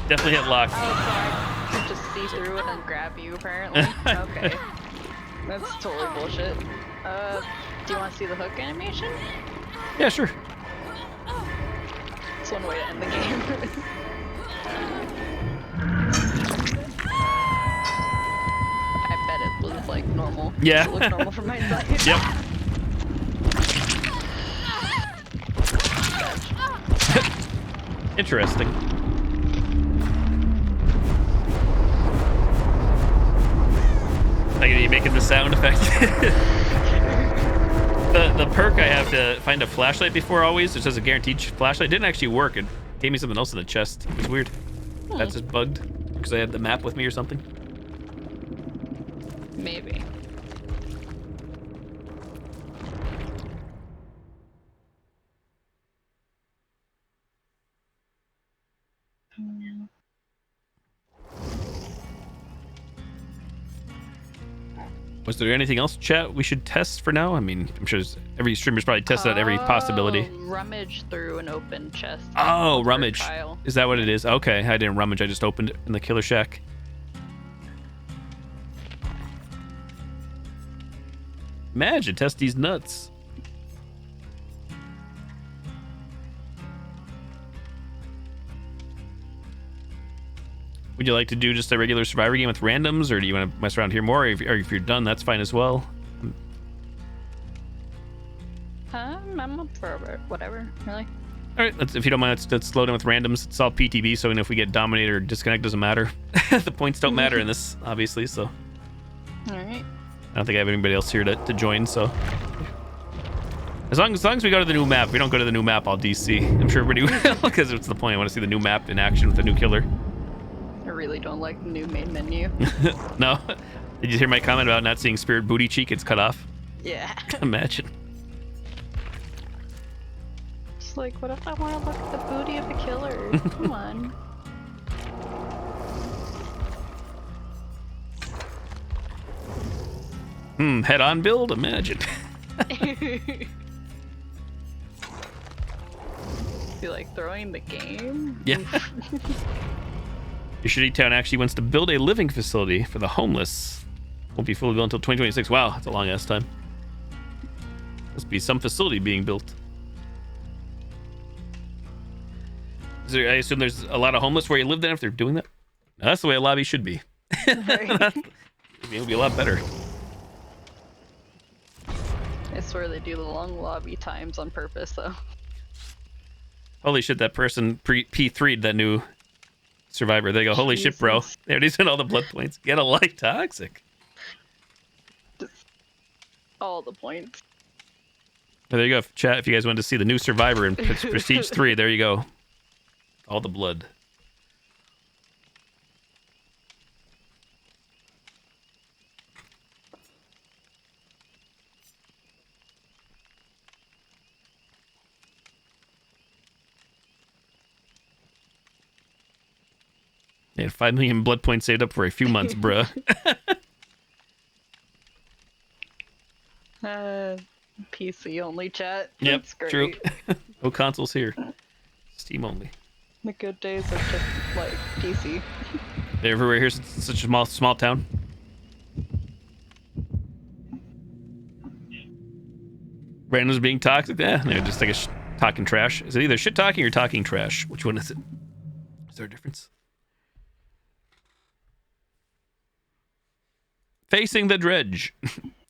Definitely hit lock. Oh, sorry. Just see through it and grab you, apparently. Okay. That's totally bullshit. Do you want to see the hook animation? Yeah, sure. It's one way to end the game. I bet it was like normal. Yeah. It looked normal from my side. Yep. Interesting. Like, are you making the sound effect? the perk I have to find a flashlight before always. It says a guaranteed flashlight. Didn't actually work. It gave me something else in the chest. It was weird. That's just bugged because I had the map with me or something. Maybe. Was there anything else, chat, we should test for now? I mean, I'm sure every streamer's probably tested out every possibility. Rummage through an open chest. Oh, rummage. Pile. Is that what it is? Okay, I didn't rummage. I just opened it in the killer shack. Imagine, test these nuts. Would you like to do just a regular Survivor game with randoms, or do you want to mess around here more? Or if you're done, that's fine as well. I'm up for whatever, really. All right, if you don't mind, let's load in with randoms. It's all PTB, so even if we get dominated or disconnect, doesn't matter. The points don't matter in this, obviously. So. All right. I don't think I have anybody else here to join, so. As long as we go to the new map, if we don't go to the new map, I'll DC. I'm sure everybody will, because it's the point. I want to see the new map in action with the new killer. really don't like the new main menu. No? Did you hear my comment about not seeing Spirit Booty Cheek? It's cut off. Yeah. Imagine. It's like, what if I want to look at the booty of a killer? Come on. Head-on build? Imagine. You like throwing the game? Yeah. Your shitty town actually wants to build a living facility for the homeless. Won't be fully built until 2026. Wow, that's a long ass time. Must be some facility being built. I assume there's a lot of homeless where you live then if they're doing that? No, that's the way a lobby should be. It would be a lot better. I swear they do the long lobby times on purpose, though. Holy shit, that person P3'd that new survivor. They go, holy shit, bro. There it is in all the blood points. Get a light toxic. Just all the points. There you go, chat. If you guys wanted to see the new survivor in Prestige 3, there you go. All the blood. Yeah, 5 million blood points saved up for a few months, bruh. PC only chat. Yep, That's great. true. No consoles here. Steam only. The good days are just like PC. They're everywhere here. It's such a small town. Brandon's being toxic. Yeah, they're just like talking trash. Is it either shit talking or talking trash? Which one is it? Is there a difference? Facing the dredge.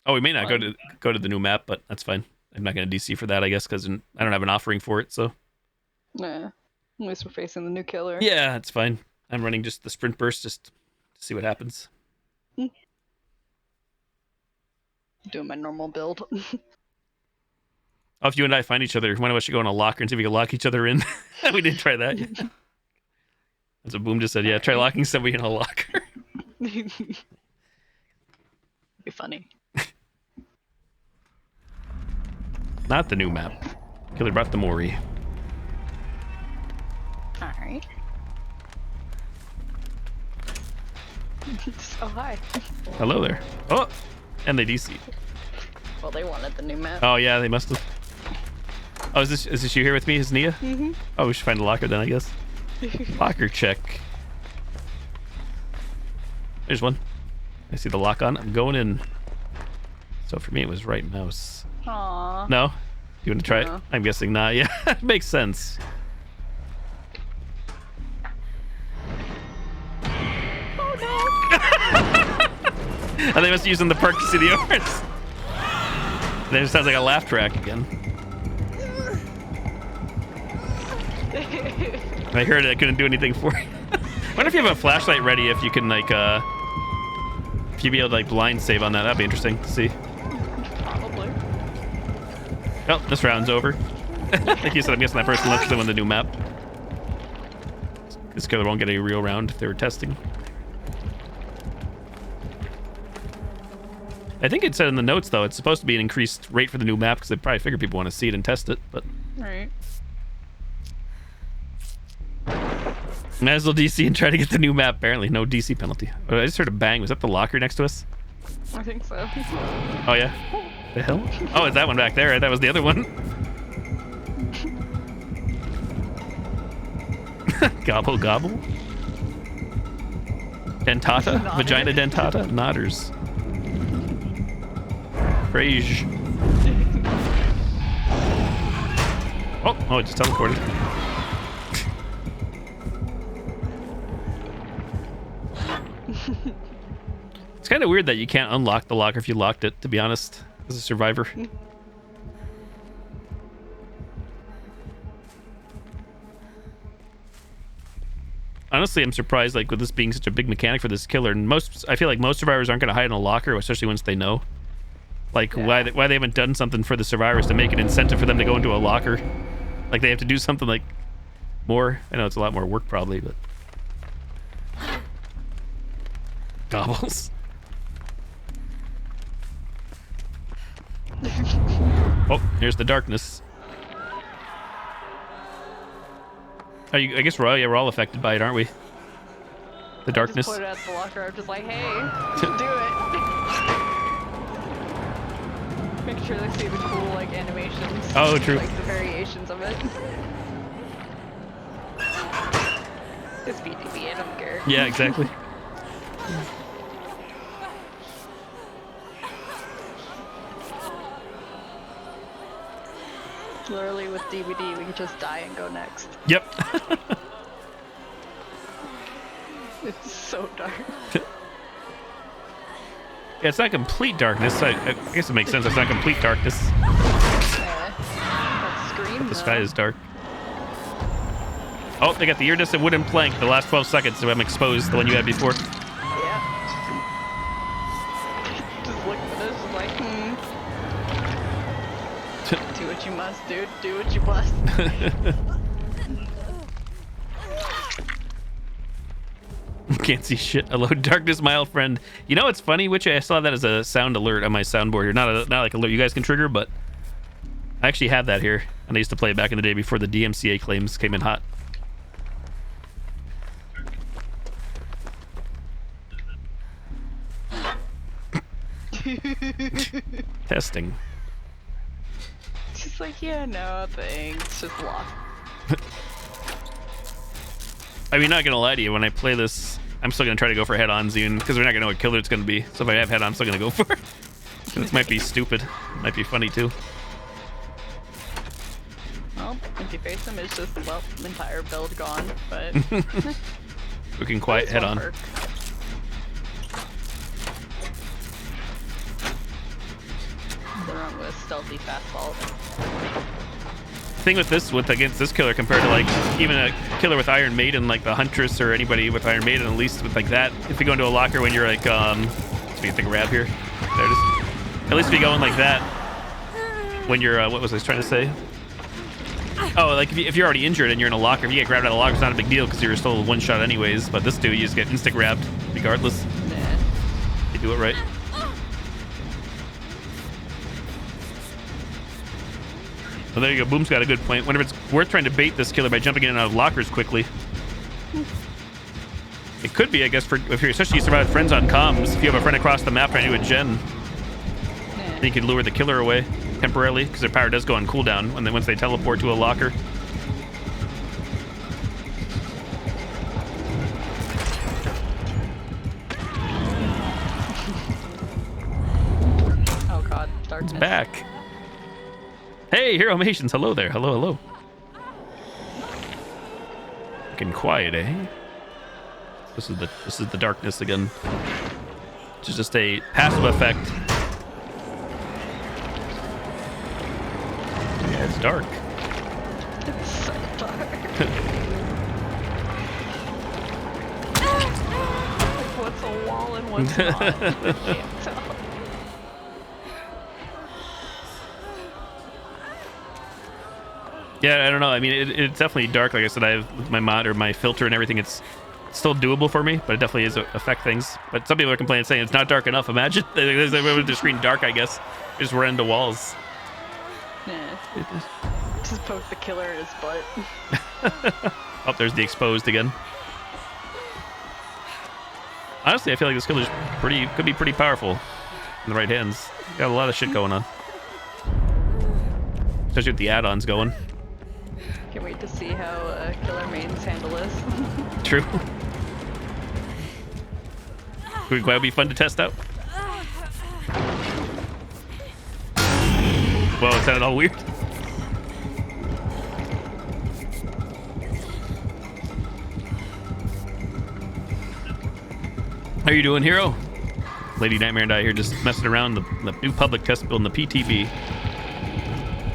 Oh, we may not go to the new map, but that's fine. I'm not going to DC for that, I guess, because I don't have an offering for it. So. Nah. At least we're facing the new killer. Yeah, it's fine. I'm running just the sprint burst just to see what happens. Doing my normal build. Oh, if you and I find each other, one of us should go in a locker and see if we can lock each other in. We didn't try that yet. That's what Boom just said. Yeah, try locking somebody in a locker. Be funny. Not the new map. Killer brought the Mori. Alright. Oh, hi. Hello there. Oh, and they DC. Well, they wanted the new map. Oh, yeah, they must have. Oh, is this you here with me? Is Nia? Mm-hmm. Oh, we should find a locker then, I guess. Locker check. There's one. I see the lock on. I'm going in. So for me, it was right mouse. Aww. No? You want to try it? I'm guessing not. Yeah, makes sense. Oh no! And they must be using the perk to see the orbs. There sounds like a laugh track again. I heard it. I couldn't do anything for you. I wonder if you have a flashlight ready. If you can like, if you'd be able to like blind save on that, that'd be interesting to see. Probably. Oh, this round's over. Like you said, I'm guessing that person left them on the new map. This killer won't get a real round if they were testing. I think it said in the notes though it's supposed to be an increased rate for the new map because they probably figure people want to see it and test it. But Right. might as well DC and try to get the new map. Apparently, no DC penalty. Oh, I just heard a bang. Was that the locker next to us? I think so. Oh yeah. The hell? Oh, it's that one back there. That was the other one. Gobble gobble. Dentata? Nodder. Vagina dentata? Nodders. Rage. Oh, it just teleported. It's kind of weird that you can't unlock the locker if you locked it, to be honest, as a survivor. Honestly, I'm surprised, like, with this being such a big mechanic for this killer, and I feel like most survivors aren't going to hide in a locker, especially once they know. Like, why they haven't done something for the survivors to make an incentive for them to go into a locker. Like, they have to do something, like, more. I know it's a lot more work, probably, but... Gobbles. Oh, here's the darkness. I guess we're all affected by it, aren't we? The darkness. I just pointed at the locker. I'm just like, hey, do it. Make sure they see the cool like animations. Oh, true. Like the variations of it. It's PTB, I don't care. Yeah, exactly. Literally with DbD, we can just die and go next. Yep. It's so dark. Yeah, it's not complete darkness. I guess it makes sense. It's not complete darkness. That scream, The sky is dark. Oh, they got the iridescent wooden plank. The last 12 seconds, so I'm exposed. The one you had before. Yeah. Just look at this, just like, do what you must, dude. Do what you must. Can't see shit. Hello, darkness, my old friend. You know what's funny? Which I saw that as a sound alert on my soundboard here. Not like alert you guys can trigger, but I actually have that here, and I used to play it back in the day before the DMCA claims came in hot. Testing. She's like, yeah, no, thanks. Just lock. I mean, not gonna lie to you, when I play this, I'm still gonna try to go for head-on Zune, because we're not gonna know what killer it's gonna be. So if I have head-on, I'm still gonna go for it. This might be stupid. Might be funny too. Well, if you face him, it's just, well, entire build gone, but... We can quiet head-on. Nothing wrong with stealthy fastball. Thing with this, against this killer compared to like even a killer with Iron Maiden, like the Huntress or anybody with Iron Maiden, at least with like that, if you go into a locker when you're like, so you think grab here, there it is. At least if you go in like that, when you're, what was I trying to say? Oh, like if you're already injured and you're in a locker, if you get grabbed out of the locker, it's not a big deal because you're still one shot anyways. But this dude, you just get insta grabbed regardless. Nah. You do it right. Well, there you go. Boom's got a good point. Whenever it's worth trying to bait this killer by jumping in and out of lockers quickly. It could be, I guess, for if you're especially you survive with friends on comms. If you have a friend across the map trying to do a gen, then you could lure the killer away temporarily because their power does go on cooldown once they teleport to a locker. Oh god, darkness. It's back. Hey, Hero Mations. Hello there. Hello, hello. Looking quiet, eh? This is the darkness again. Which is just a passive effect. Yeah, it's dark. It's so dark. Like, what's a wall and what's not? I can't tell. Yeah, I don't know. I mean, it's definitely dark. Like I said, I have my mod or my filter and everything. It's still doable for me, but it definitely is affect things. But some people are complaining, saying it's not dark enough. Imagine they with the screen dark. I guess just run into walls. Yeah. Just poke the killer in his butt. Oh, there's the exposed again. Honestly, I feel like this killer's could be pretty powerful in the right hands. Got a lot of shit going on, especially with the add-ons going. Can't wait to see how killer mains handle this. True. Would be fun to test out. Whoa, it sounded all weird. How you doing, Hero? Lady Nightmare and I here just messing around the new public test build in the PTB.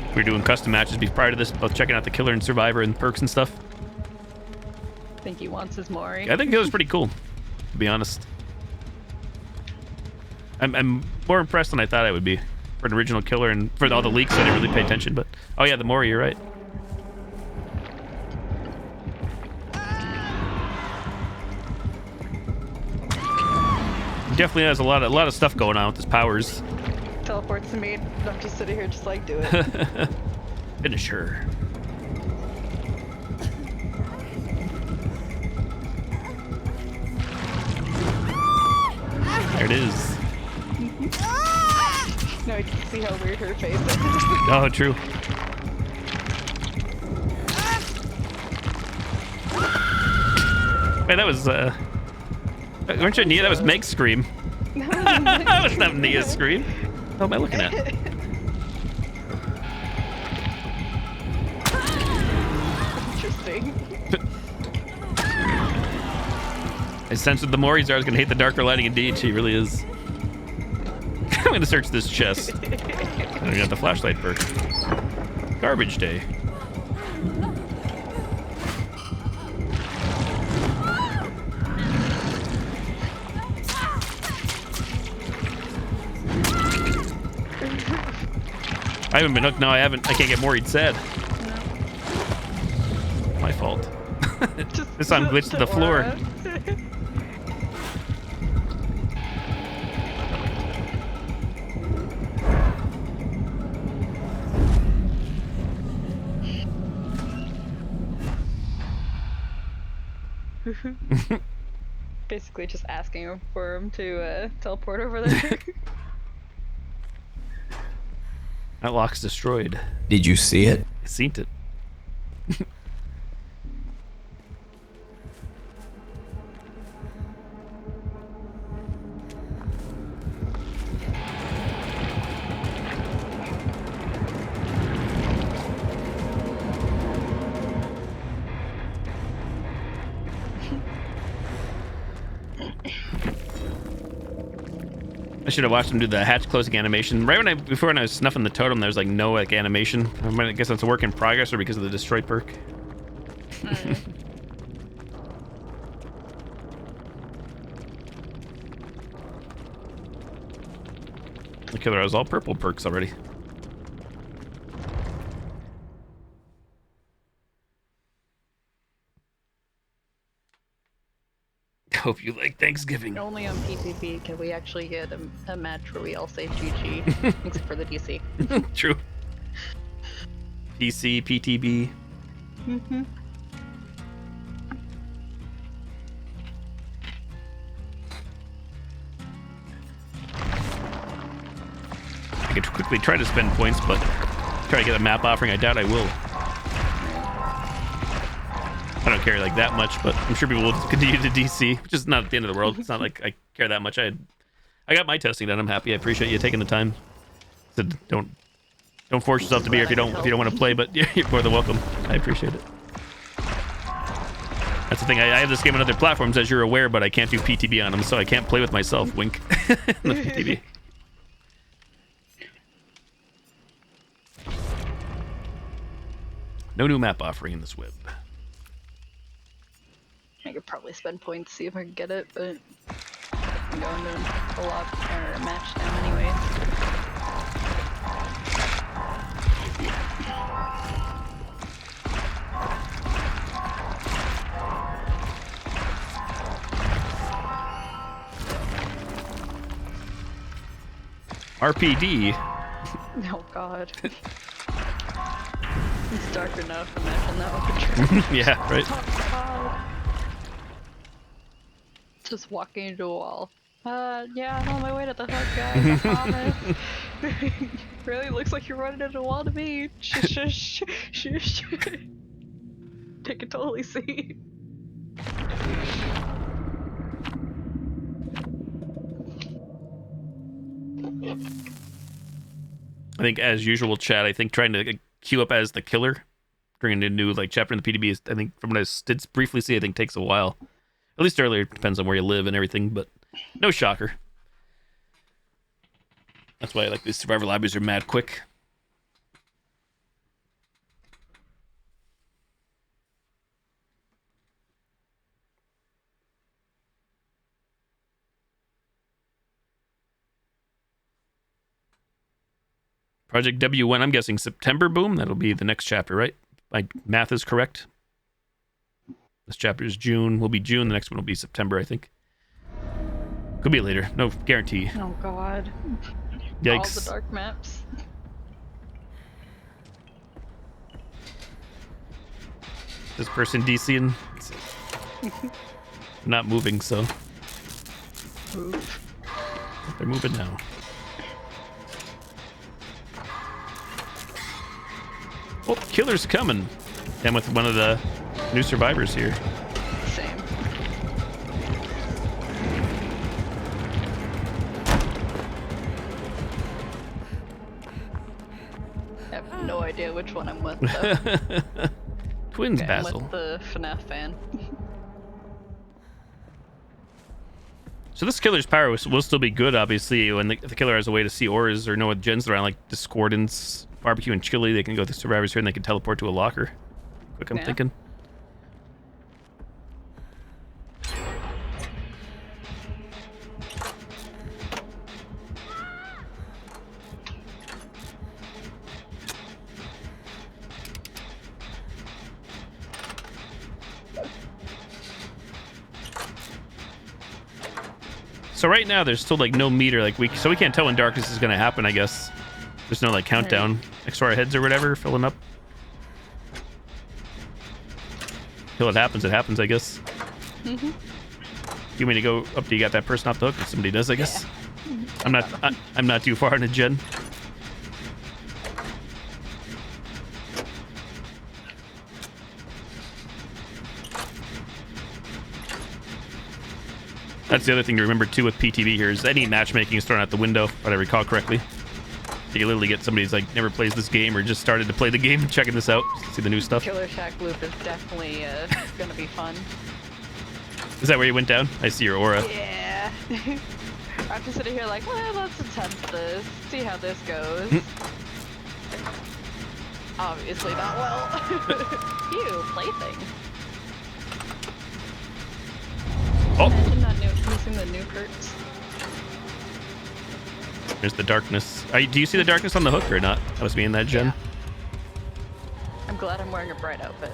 We were doing custom matches prior to this, both checking out the killer and survivor and perks and stuff. I think he wants his Mori. Yeah, I think it was pretty cool, to be honest. I'm more impressed than I thought I would be for an original killer, and for all the leaks I didn't really pay attention, but oh yeah, the Mori, you're right. definitely has a lot of stuff going on with his powers. Teleports to me, and I'm just sitting here just like, do it. Finish her. There it is. No, I can see how weird her face is. Oh, true. Wait, that was, weren't you Nia? That was Meg's scream. That was not Nia's scream. What am I looking at? Interesting. I sensed that the more he's there, I was going to hate the darker lighting. Indeed, she really is. I'm going to search this chest. I got the flashlight perk. Garbage day. I haven't been hooked. No, I haven't. I can't get more. He'd said. No. My fault. This song glitched to the floor. Basically just asking for him to teleport over there. That lock's destroyed. Did you see it? I seen it. I should have watched him do the hatch closing animation. Right before when I was snuffing the totem, there was like no like animation. I guess that's a work in progress or because of the destroy perk. The killer has all purple perks already. Hope you like Thanksgiving. Only on PTB can we actually get a match where we all say GG, except for the DC. True. DC, PTB. Mm-hmm. I could quickly try to spend points, but try to get a map offering. I doubt I will. I don't care like that much, but I'm sure people will continue to DC, which is not at the end of the world. It's not like I care that much. I got my testing done. I'm happy. I appreciate you taking the time. So don't force yourself to be here if you don't want to play, but you're more than welcome. I appreciate it. That's the thing. I have this game on other platforms, as you're aware, but I can't do PTB on them, so I can't play with myself. Wink. The PTB. No new map offering in this web. I could probably spend points, see if I can get it, but I'm going to a lot or a match now anyway. RPD. Oh god. It's dark enough, imagine that with the tree. Yeah, right. Oh, just walking into a wall. Yeah, I'm on my way to the hook, guys, I promise. Really looks like you're running into a wall to me. Shush, shush, shush. I can totally see. I think, as usual, chat, I think trying to queue up as the killer during a new like chapter in the PTB is, I think, from what I did briefly see, I think takes a while. At least earlier, it depends on where you live and everything, but no shocker. That's why I like these survivor lobbies are mad quick. Project W1, I'm guessing September, boom. That'll be the next chapter, right? My math is correct. This chapter is June. Will be June. The next one will be September, I think. Could be later. No guarantee. Oh god. Yikes. All the dark maps. This person DCing. Not moving, so Oof. they're moving now. Oh, killer's coming. And with one of the new survivors here. Same. I have no idea which one I'm with though. Twins Okay, I'm Basil. with the FNAF fan. So this killer's power will still be good, obviously, when the killer has a way to see auras or know what gens around, like Discordance, Barbecue, and Chili. They can go to survivors here and they can teleport to a locker. Quick, I'm thinking. So right now there's still like no meter, like we can't tell when darkness is gonna happen. I guess there's no like countdown next to our heads or whatever filling up. Till it happens, I guess. Mm-hmm. You mean to go up to you got that person off the hook? If somebody does, I guess. Yeah. I'm not too far in a gen. That's the other thing to remember too with PTB here is any matchmaking is thrown out the window, if I recall correctly. So you literally get somebody who's like never plays this game or just started to play the game, checking this out, see the new stuff. Killer Shack loop is definitely gonna be fun. Is that where you went down? I see your aura. Yeah. I'm just sitting here like, well, let's attempt this, see how this goes. Obviously not well. Ew, plaything. Oh! Imagine not using the new curts. There's the darkness. Do you see the darkness on the hook or not? That was me in that gen. Yeah. I'm glad I'm wearing a bright outfit.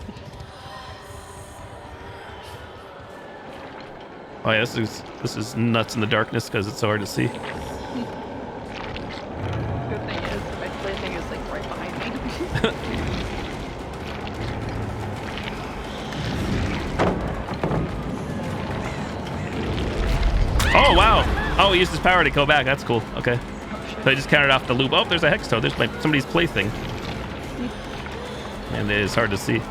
Oh yeah, this is nuts in the darkness because it's so hard to see. Good thing is, my plaything is like right behind me. Oh wow! Oh, he used his power to go back. That's cool. Okay. So I just counted off the loop. Oh, there's a hex toe. There's somebody's plaything. And it is hard to see.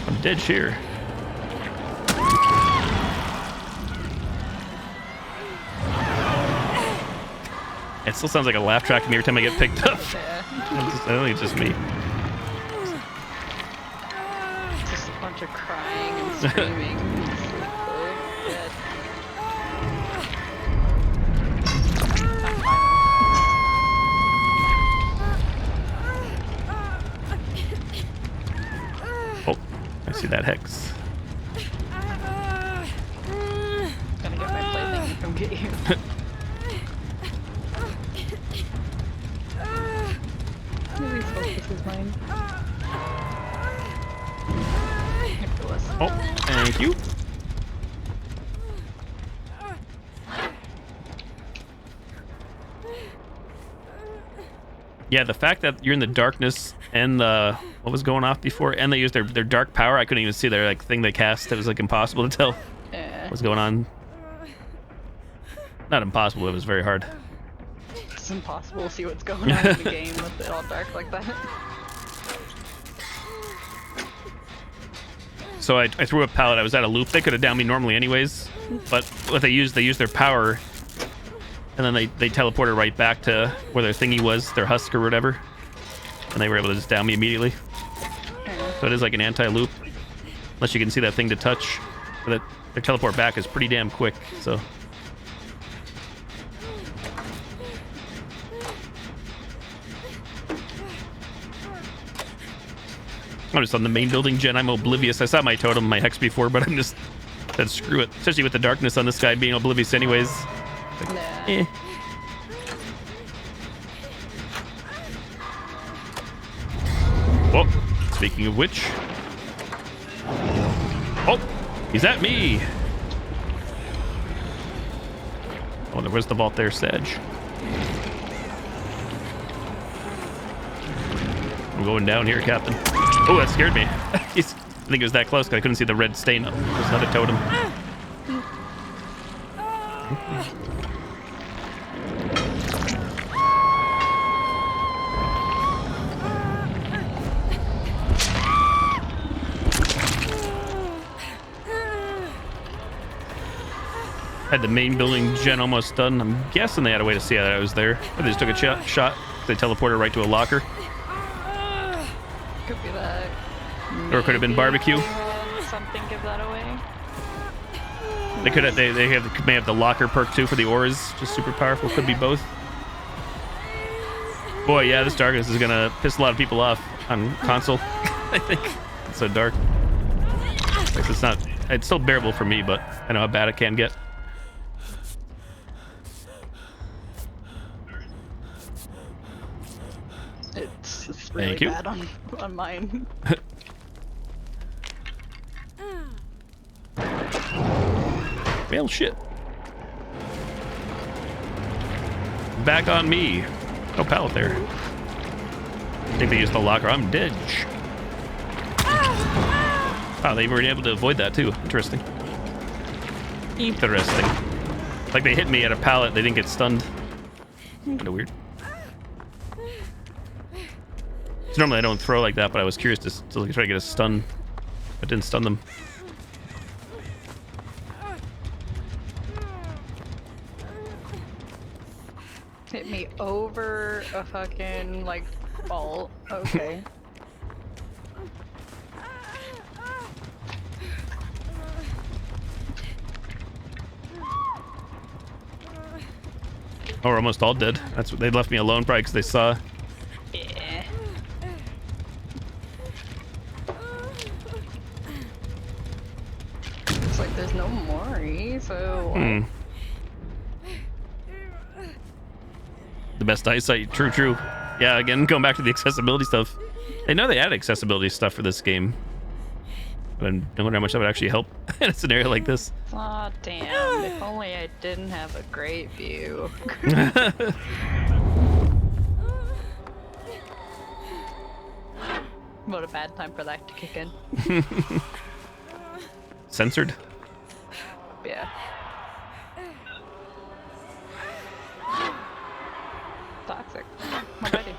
I'm dead sheer. It still sounds like a laugh track to me every time I get picked up. I don't think it's just me. Just a bunch of crying and screaming. Oh, I see that hex. Gonna get my plaything to come get you. Maybe focus is mine. Oh, thank you. Yeah, the fact that you're in the darkness and the what was going off before, and they used their dark power, I couldn't even see their like thing they cast. It was like impossible to tell what's going on. Not impossible, it was very hard. It's impossible to see what's going on in the game with it all dark like that. So I threw a pallet. I was at a loop. They could have downed me normally anyways, but what they used their power, and then they teleported right back to where their thingy was, their husk or whatever, and they were able to just down me immediately. So it is like an anti-loop, unless you can see that thing to touch. But their teleport back is pretty damn quick. So. I'm just on the main building gen. I'm oblivious. I saw my totem, my hex before, but I'm just said screw it. Especially with the darkness on this guy being oblivious anyways. Like, eh. Oh, speaking of which. Oh, he's at me. Oh, there was the vault there, Sedge. I'm going down here, Captain. Oh, that scared me. I think it was that close because I couldn't see the red stain up. There's not a totem. Had the main building gen almost done. I'm guessing they had a way to see that I was there. Or they just took a shot. They teleported right to a locker. Could be that. Or it could have been barbecue. Something give that away. They could have. They may have the locker perk too for the auras, just super powerful. Could be both. Boy, yeah, this darkness is gonna piss a lot of people off on console. I think it's so dark. It's not. It's still bearable for me, but I know how bad it can get. It's really bad on mine. Well, shit. Back on me. No pallet there. I think they used the locker. I'm dead. Oh, they were able to avoid that too. Interesting. Interesting. Like they hit me at a pallet, they didn't get stunned. Kinda weird. So normally I don't throw like that, but I was curious to try to get a stun. I didn't stun them. Hit me over a fucking, like, vault. Okay. Oh, we're almost all dead. That's what they left me alone, probably because they saw. Yeah. It's like there's no Mori, so. The best eyesight. True. Yeah, again, going back to the accessibility stuff. They know they added accessibility stuff for this game. But I don't wonder how much that would actually help in a scenario like this. Aw, damn. If only I didn't have a great view. What a bad time for that to kick in. Censored? Yeah. Toxic. Already.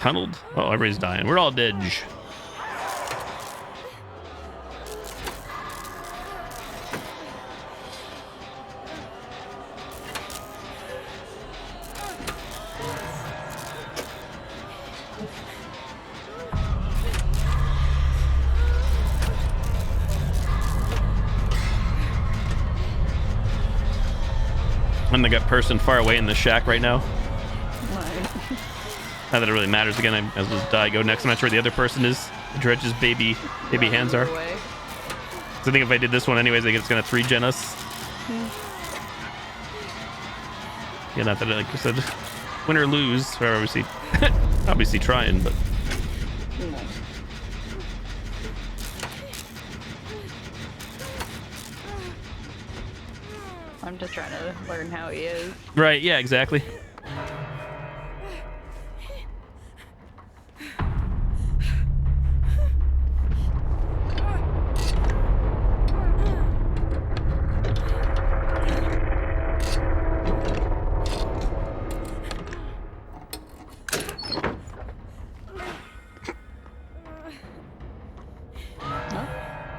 Tunneled? Oh, everybody's dying. We're all dead. And they got person far away in the shack right now. Not that it really matters. Again, I as well die. Go next. I'm not sure where the other person is. Dredge's baby hands are. So I think if I did this one anyways, I think it's gonna 3-gen us. Yeah, not that like I said, win or lose. We're obviously trying, but. I'm just trying to learn how he is. Right, yeah, exactly.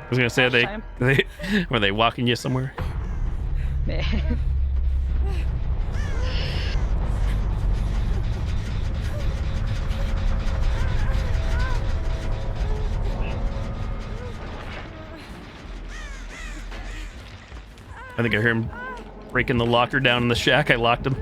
I was gonna say, were they walking you somewhere? Yeah. I think I hear him breaking the locker down in the shack. I locked him.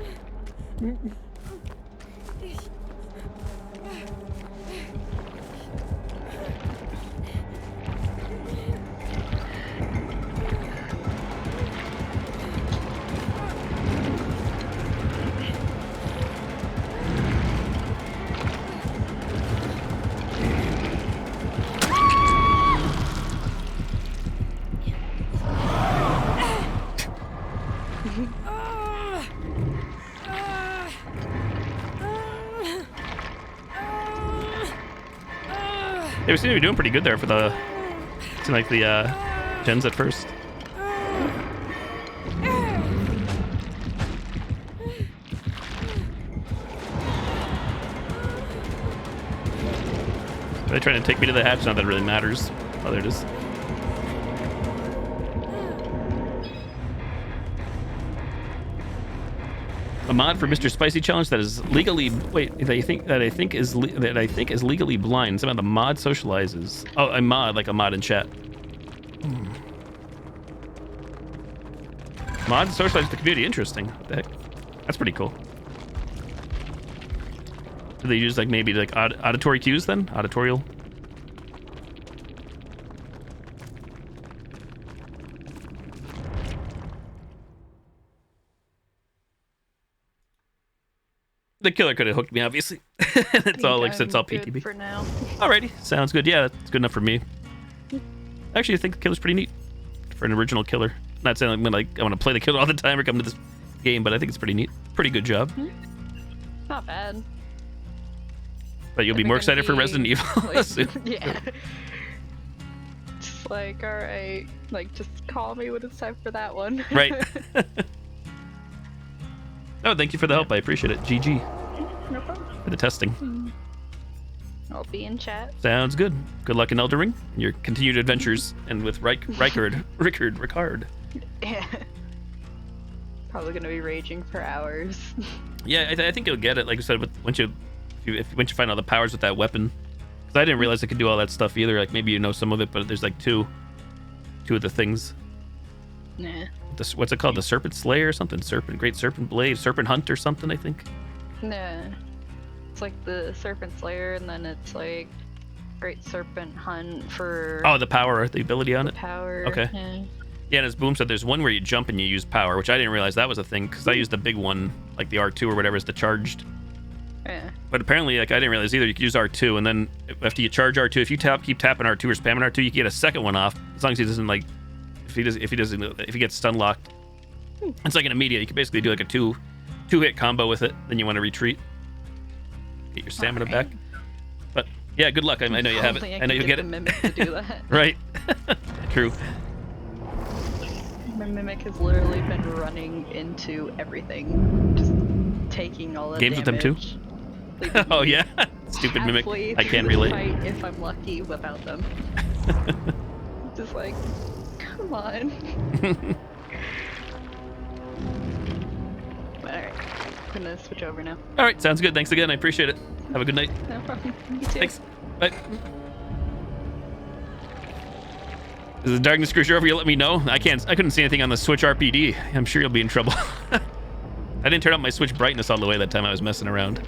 They seem to be doing pretty good there for the, seem like the gens at first. They're trying to take me to the hatch, not that it really matters. Oh, there it is. A mod for Mr. Spicy Challenge that is legally that I think is legally blind. Somehow the mod socializes. Oh, a mod, like a mod in chat. Mod socializes the community. Interesting. What the heck? That's pretty cool. Do they use like maybe like auditory cues then? Auditorial? The killer could have hooked me, obviously. It's all like it's all PTB. For now. Alrighty, sounds good. Yeah, that's good enough for me. Actually, I think the killer's pretty neat for an original killer. Not saying I'm I want to play the killer all the time or come to this game, but I think it's pretty neat. Pretty good job. Not bad. But you'll be more excited for Resident Evil like, soon. Yeah. Just like, all right, like just call me when it's time for that one. Right. Oh, thank you for the help. I appreciate it. GG. No problem. For the testing. I'll be in chat. Sounds good. Good luck in Elden Ring and your continued adventures, and with Ricard. Yeah. Probably gonna be raging for hours. Yeah, I think you'll get it. Like I said, once you find all the powers with that weapon. Because I didn't realize it could do all that stuff either. Like maybe you know some of it, but there's like two of the things. Nah. What's it called? The Serpent Slayer or something? Great Serpent Blade, Serpent Hunt or something, I think. Nah. It's like the Serpent Slayer, and then it's like Great Serpent Hunt for... Oh, the power, the ability on it? Power. Okay. Yeah. Yeah, and as Boom said, there's one where you jump and you use power, which I didn't realize that was a thing, because I used the big one, like the R2 or whatever is the charged. Yeah. But apparently, like I didn't realize either, you could use R2, and then after you charge R2, if you keep tapping R2 or spamming R2, you can get a second one off, as long as he doesn't like, if he gets stun locked. It's like an immediate. You can basically do like a two hit combo with it. Then you want to retreat, get your stamina back. But yeah, good luck. I know you have it. I know you'll get it. Mimic to do that. Right. True. My Mimic has literally been running into everything, just taking all the games damage. with them too. Oh yeah, stupid Mimic. I can't relate. Fight if I'm lucky without them. Just like, come on. Alright, I'm gonna switch over now. Alright, sounds good. Thanks again. I appreciate it. Have a good night. No problem. You too. Thanks. Bye. Is the darkness cruiser over? You let me know. I couldn't see anything on the Switch RPD. I'm sure you'll be in trouble. I didn't turn up my Switch brightness all the way that time I was messing around.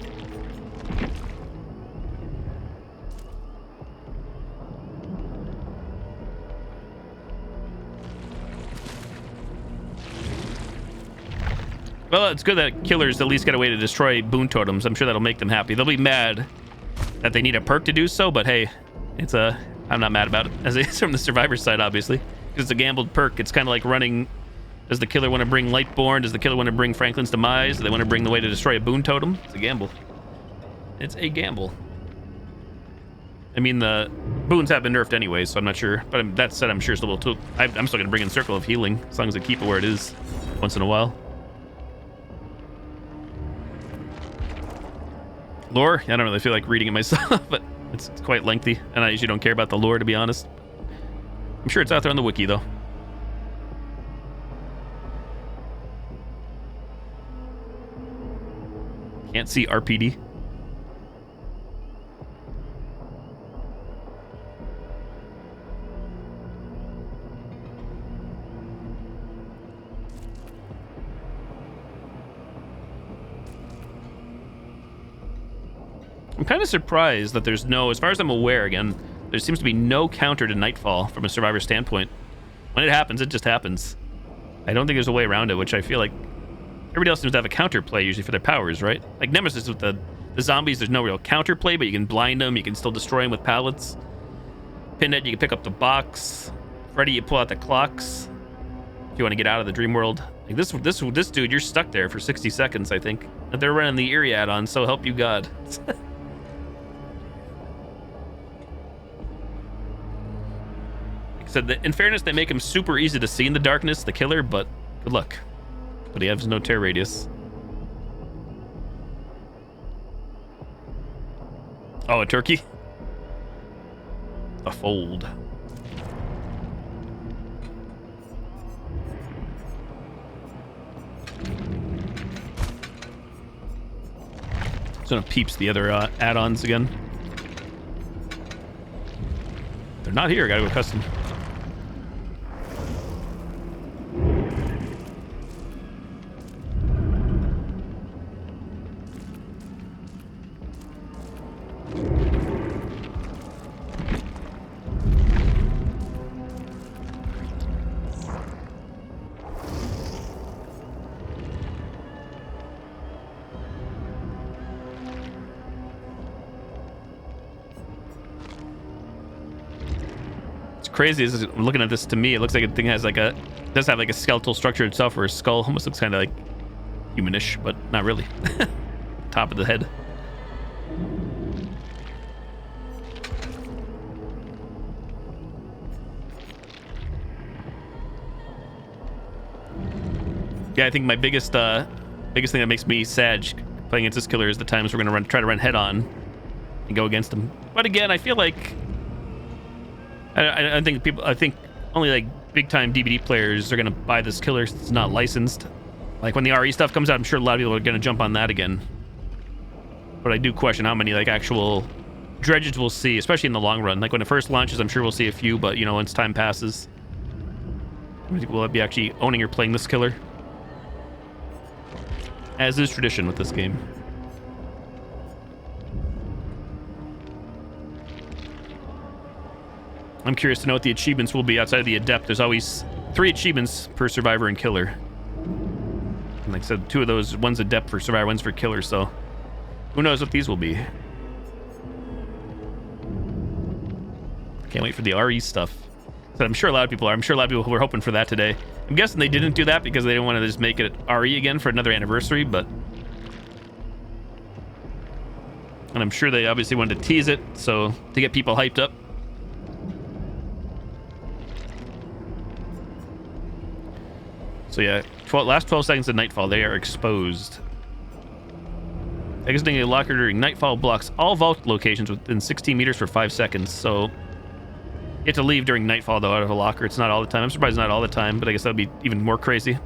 Well, it's good that killers at least got a way to destroy boon totems. I'm sure that'll make them happy. They'll be mad that they need a perk to do so, but hey, I'm not mad about it. As it's from the survivor side, obviously, because it's a gambled perk. It's kind of like running. Does the killer want to bring Lightborn? Does the killer want to bring Franklin's Demise? Do they want to bring the way to destroy a boon totem? It's a gamble. It's a gamble. I mean, the boons have been nerfed anyway, so I'm not sure. But that said, I'm sure still will. I'm still going to bring in Circle of Healing, as long as I keep it where it is once in a while. Lore? I don't really feel like reading it myself, but it's quite lengthy, and I usually don't care about the lore, to be honest. I'm sure it's out there on the wiki, though. Can't see RPD. I'm kind of surprised that there's no, as far as I'm aware, again, there seems to be no counter to Nightfall from a survivor standpoint. When it happens, it just happens. I don't think there's a way around it, which I feel like everybody else seems to have a counterplay usually for their powers, right? Like Nemesis with the zombies, there's no real counterplay, but you can blind them, you can still destroy them with pallets. Pinhead, you can pick up the box. Freddy, you pull out the clocks if you want to get out of the dream world. Like this dude, you're stuck there for 60 seconds, I think. And they're running the Eerie add-on, so help you God. Like I said, in fairness, they make him super easy to see in the darkness, the killer, but good luck. But he has no tear radius. Oh, a turkey? A fold. So it peeps the other add-ons again. They're not here. Gotta go custom. Crazy is looking at this, to me it looks like the thing has like does have like a skeletal structure itself, or a skull. Almost looks kind of like humanish, but not really. Top of the head. Yeah, I think my biggest thing that makes me sad playing against this killer is the times we're gonna try to run head on and go against him. But again, I feel like I think only like big time DbD players are gonna buy this killer. It's not licensed. Like when the RE stuff comes out, I'm sure a lot of people are gonna jump on that again. But I do question how many like actual dredges we'll see, especially in the long run. Like when it first launches, I'm sure we'll see a few, but you know, once time passes, how many people will be actually owning or playing this killer? As is tradition with this game. I'm curious to know what the achievements will be outside of the Adept. There's always 3 achievements per Survivor and Killer. And like I said, 2 of those, one's Adept for Survivor, one's for Killer, so who knows what these will be. Can't wait for the RE stuff. So I'm sure a lot of people were hoping for that today. I'm guessing they didn't do that because they didn't want to just make it RE again for another anniversary, but... And I'm sure they obviously wanted to tease it, so to get people hyped up. So yeah, last 12 seconds of Nightfall, they are exposed. Exiting a locker during Nightfall blocks all vault locations within 16 meters for 5 seconds, so... You have to leave during Nightfall, though, out of a locker. It's not all the time. I'm surprised it's not all the time, but I guess that would be even more crazy.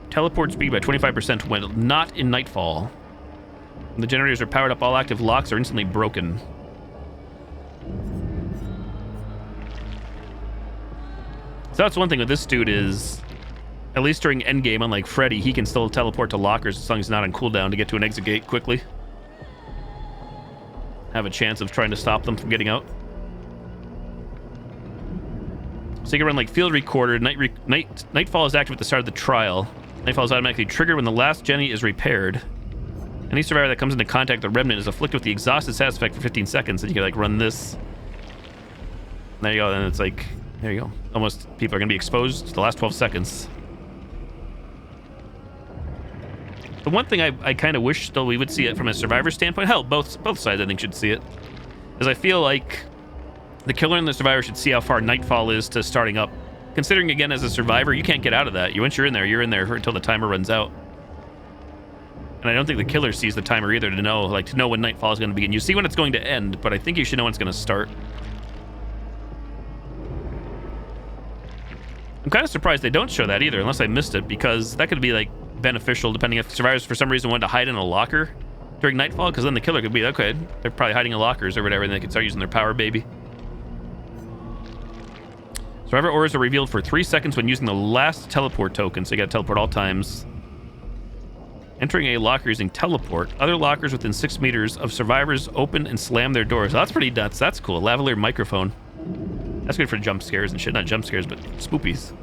Teleport speed by 25% when not in Nightfall. When the generators are powered up, all active locks are instantly broken. So that's one thing with this dude is, at least during endgame, unlike Freddy, he can still teleport to lockers as long as he's not on cooldown to get to an exit gate quickly. Have a chance of trying to stop them from getting out. So you can run like Field Recorder. Nightfall is active at the start of the trial. Nightfall is automatically triggered when the last Jenny is repaired. Any survivor that comes into contact with the Remnant is afflicted with the exhausted status effect for 15 seconds. And you can like run this. And there you go. Then it's like, there you go. Almost people are going to be exposed to the last 12 seconds. The one thing I kind of wish still we would see it from a survivor standpoint, hell, both sides I think should see it, is I feel like the killer and the survivor should see how far Nightfall is to starting up. Considering, again, as a survivor, you can't get out of that. Once you're in there until the timer runs out. And I don't think the killer sees the timer either to know when Nightfall is going to begin. You see when it's going to end, but I think you should know when it's going to start. I'm kind of surprised they don't show that either, unless I missed it, because that could be like beneficial depending if survivors for some reason wanted to hide in a locker during Nightfall, because then the killer could be, okay, they're probably hiding in lockers or whatever, and they could start using their power baby. Survivor orders are revealed for 3 seconds when using the last teleport token, so you gotta teleport all times. Entering a locker using teleport. Other lockers within 6 meters of survivors open and slam their doors. Oh, that's pretty nuts. That's cool. Lavalier microphone. That's good for jump scares and shit. Not jump scares, but spoopies.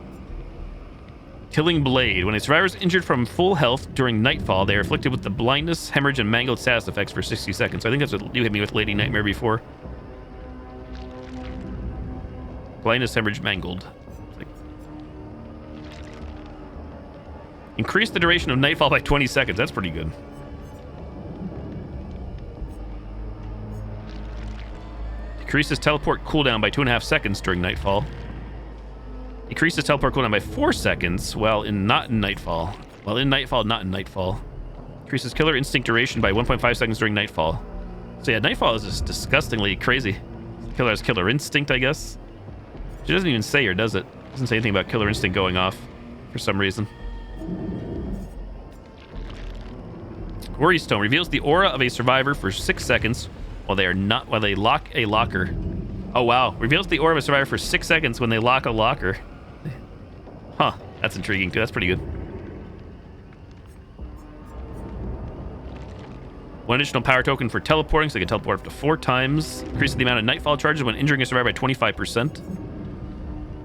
Killing Blade. When a survivor is injured from full health during Nightfall, they are afflicted with the blindness, hemorrhage, and mangled status effects for 60 seconds. So I think that's what you hit me with Lady Nightmare before. Blindness, hemorrhage, mangled. Like... Increase the duration of nightfall by 20 seconds. That's pretty good. Decreases teleport cooldown by 2.5 seconds during nightfall. Decreases teleport cooldown by 4 seconds while not in nightfall. While in nightfall, not in nightfall. Increases killer instinct duration by 1.5 seconds during nightfall. So yeah, nightfall is just disgustingly crazy. Killer has killer instinct, I guess. She doesn't even say, or does it? Doesn't say anything about killer instinct going off for some reason. Worry Stone reveals the aura of a survivor for 6 seconds while they lock a locker. Oh wow, reveals the aura of a survivor for 6 seconds when they lock a locker. Huh, that's intriguing too. That's pretty good. One additional power token for teleporting, so they can teleport up to 4 times. Increases the amount of nightfall charges when injuring a survivor by 25%.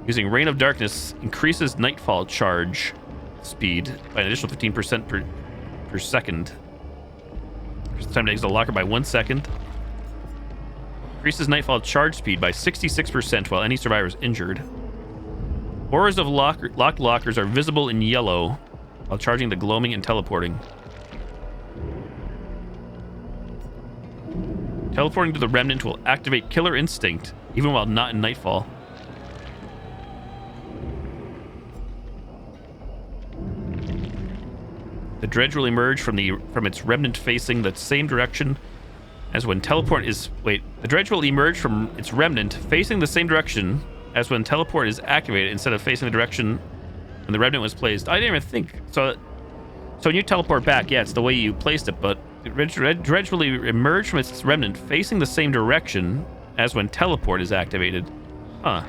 Using Reign of Darkness increases nightfall charge speed by an additional 15% per second. Increases the time to exit the locker by 1 second. Increases nightfall charge speed by 66% while any survivor is injured. Auras of locked lockers are visible in yellow while charging the gloaming and teleporting. Teleporting to the remnant will activate killer instinct even while not in nightfall. The dredge will emerge from its remnant facing the same direction as when teleport is... Wait. The dredge will emerge from its remnant facing the same direction as when teleport is activated instead of facing the direction when the remnant was placed. I didn't even think. So when you teleport back, yeah, it's the way you placed it, but the dredge will emerge from its remnant facing the same direction as when teleport is activated. Huh.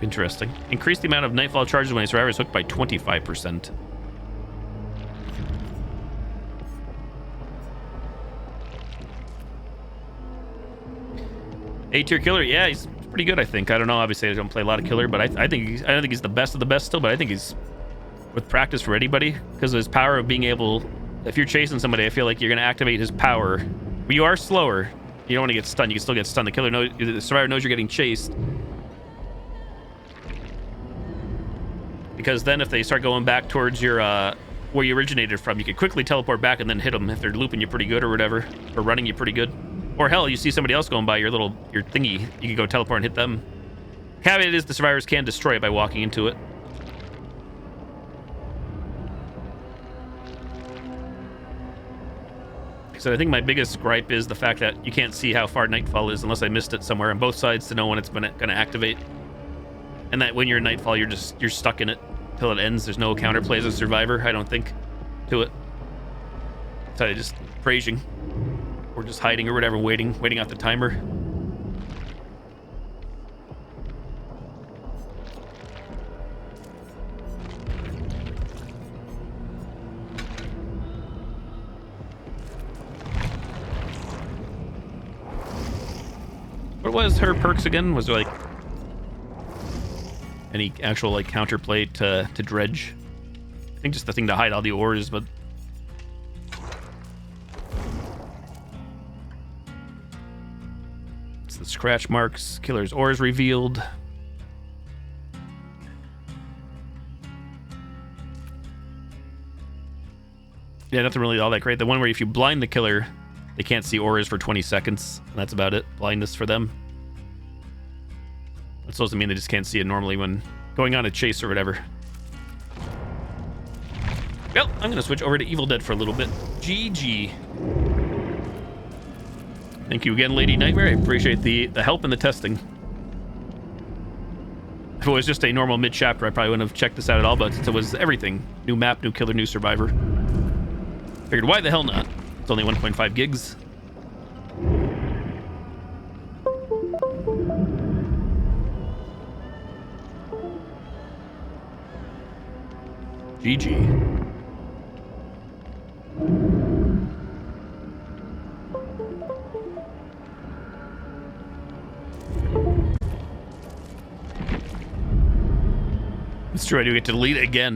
Interesting. Increase the amount of nightfall charges when a survivor is hooked by 25%. A-tier killer, yeah, he's pretty good, I think. I don't know, obviously I don't play a lot of killer, but I don't think he's the best of the best still, but I think he's with practice for anybody because of his power of being able, if you're chasing somebody, I feel like you're going to activate his power. But you are slower. You don't want to get stunned. You can still get stunned. The survivor knows you're getting chased. Because then if they start going back towards your where you originated from, you could quickly teleport back and then hit them if they're looping you pretty good or whatever, or running you pretty good. Or hell, you see somebody else going by your thingy, you can go teleport and hit them. Caveat is the survivors can destroy it by walking into it. So I think my biggest gripe is the fact that you can't see how far nightfall is unless I missed it somewhere on both sides to know when it's going to activate. And that when you're in nightfall, you're stuck in it till it ends. There's no counterplay as a survivor, I don't think, to it. So I just praising. Or just hiding or whatever, waiting out the timer. What was her perks again? Was there like any actual like counterplay to Dredge? I think just the thing to hide all the ores, but it's the scratch marks. Killer's ores revealed. Yeah, nothing really all that great. The one where if you blind the killer, they can't see auras for 20 seconds. And that's about it. Blindness for them. That doesn't mean they just can't see it normally when going on a chase or whatever. Well, I'm going to switch over to Evil Dead for a little bit. GG. Thank you again, Lady Nightmare. I appreciate the help and the testing. If it was just a normal mid-chapter, I probably wouldn't have checked this out at all, but since it was everything. New map, new killer, new survivor. Figured, why the hell not? It's only 1.5 gigs. GG. It's true, I do get to delete it again.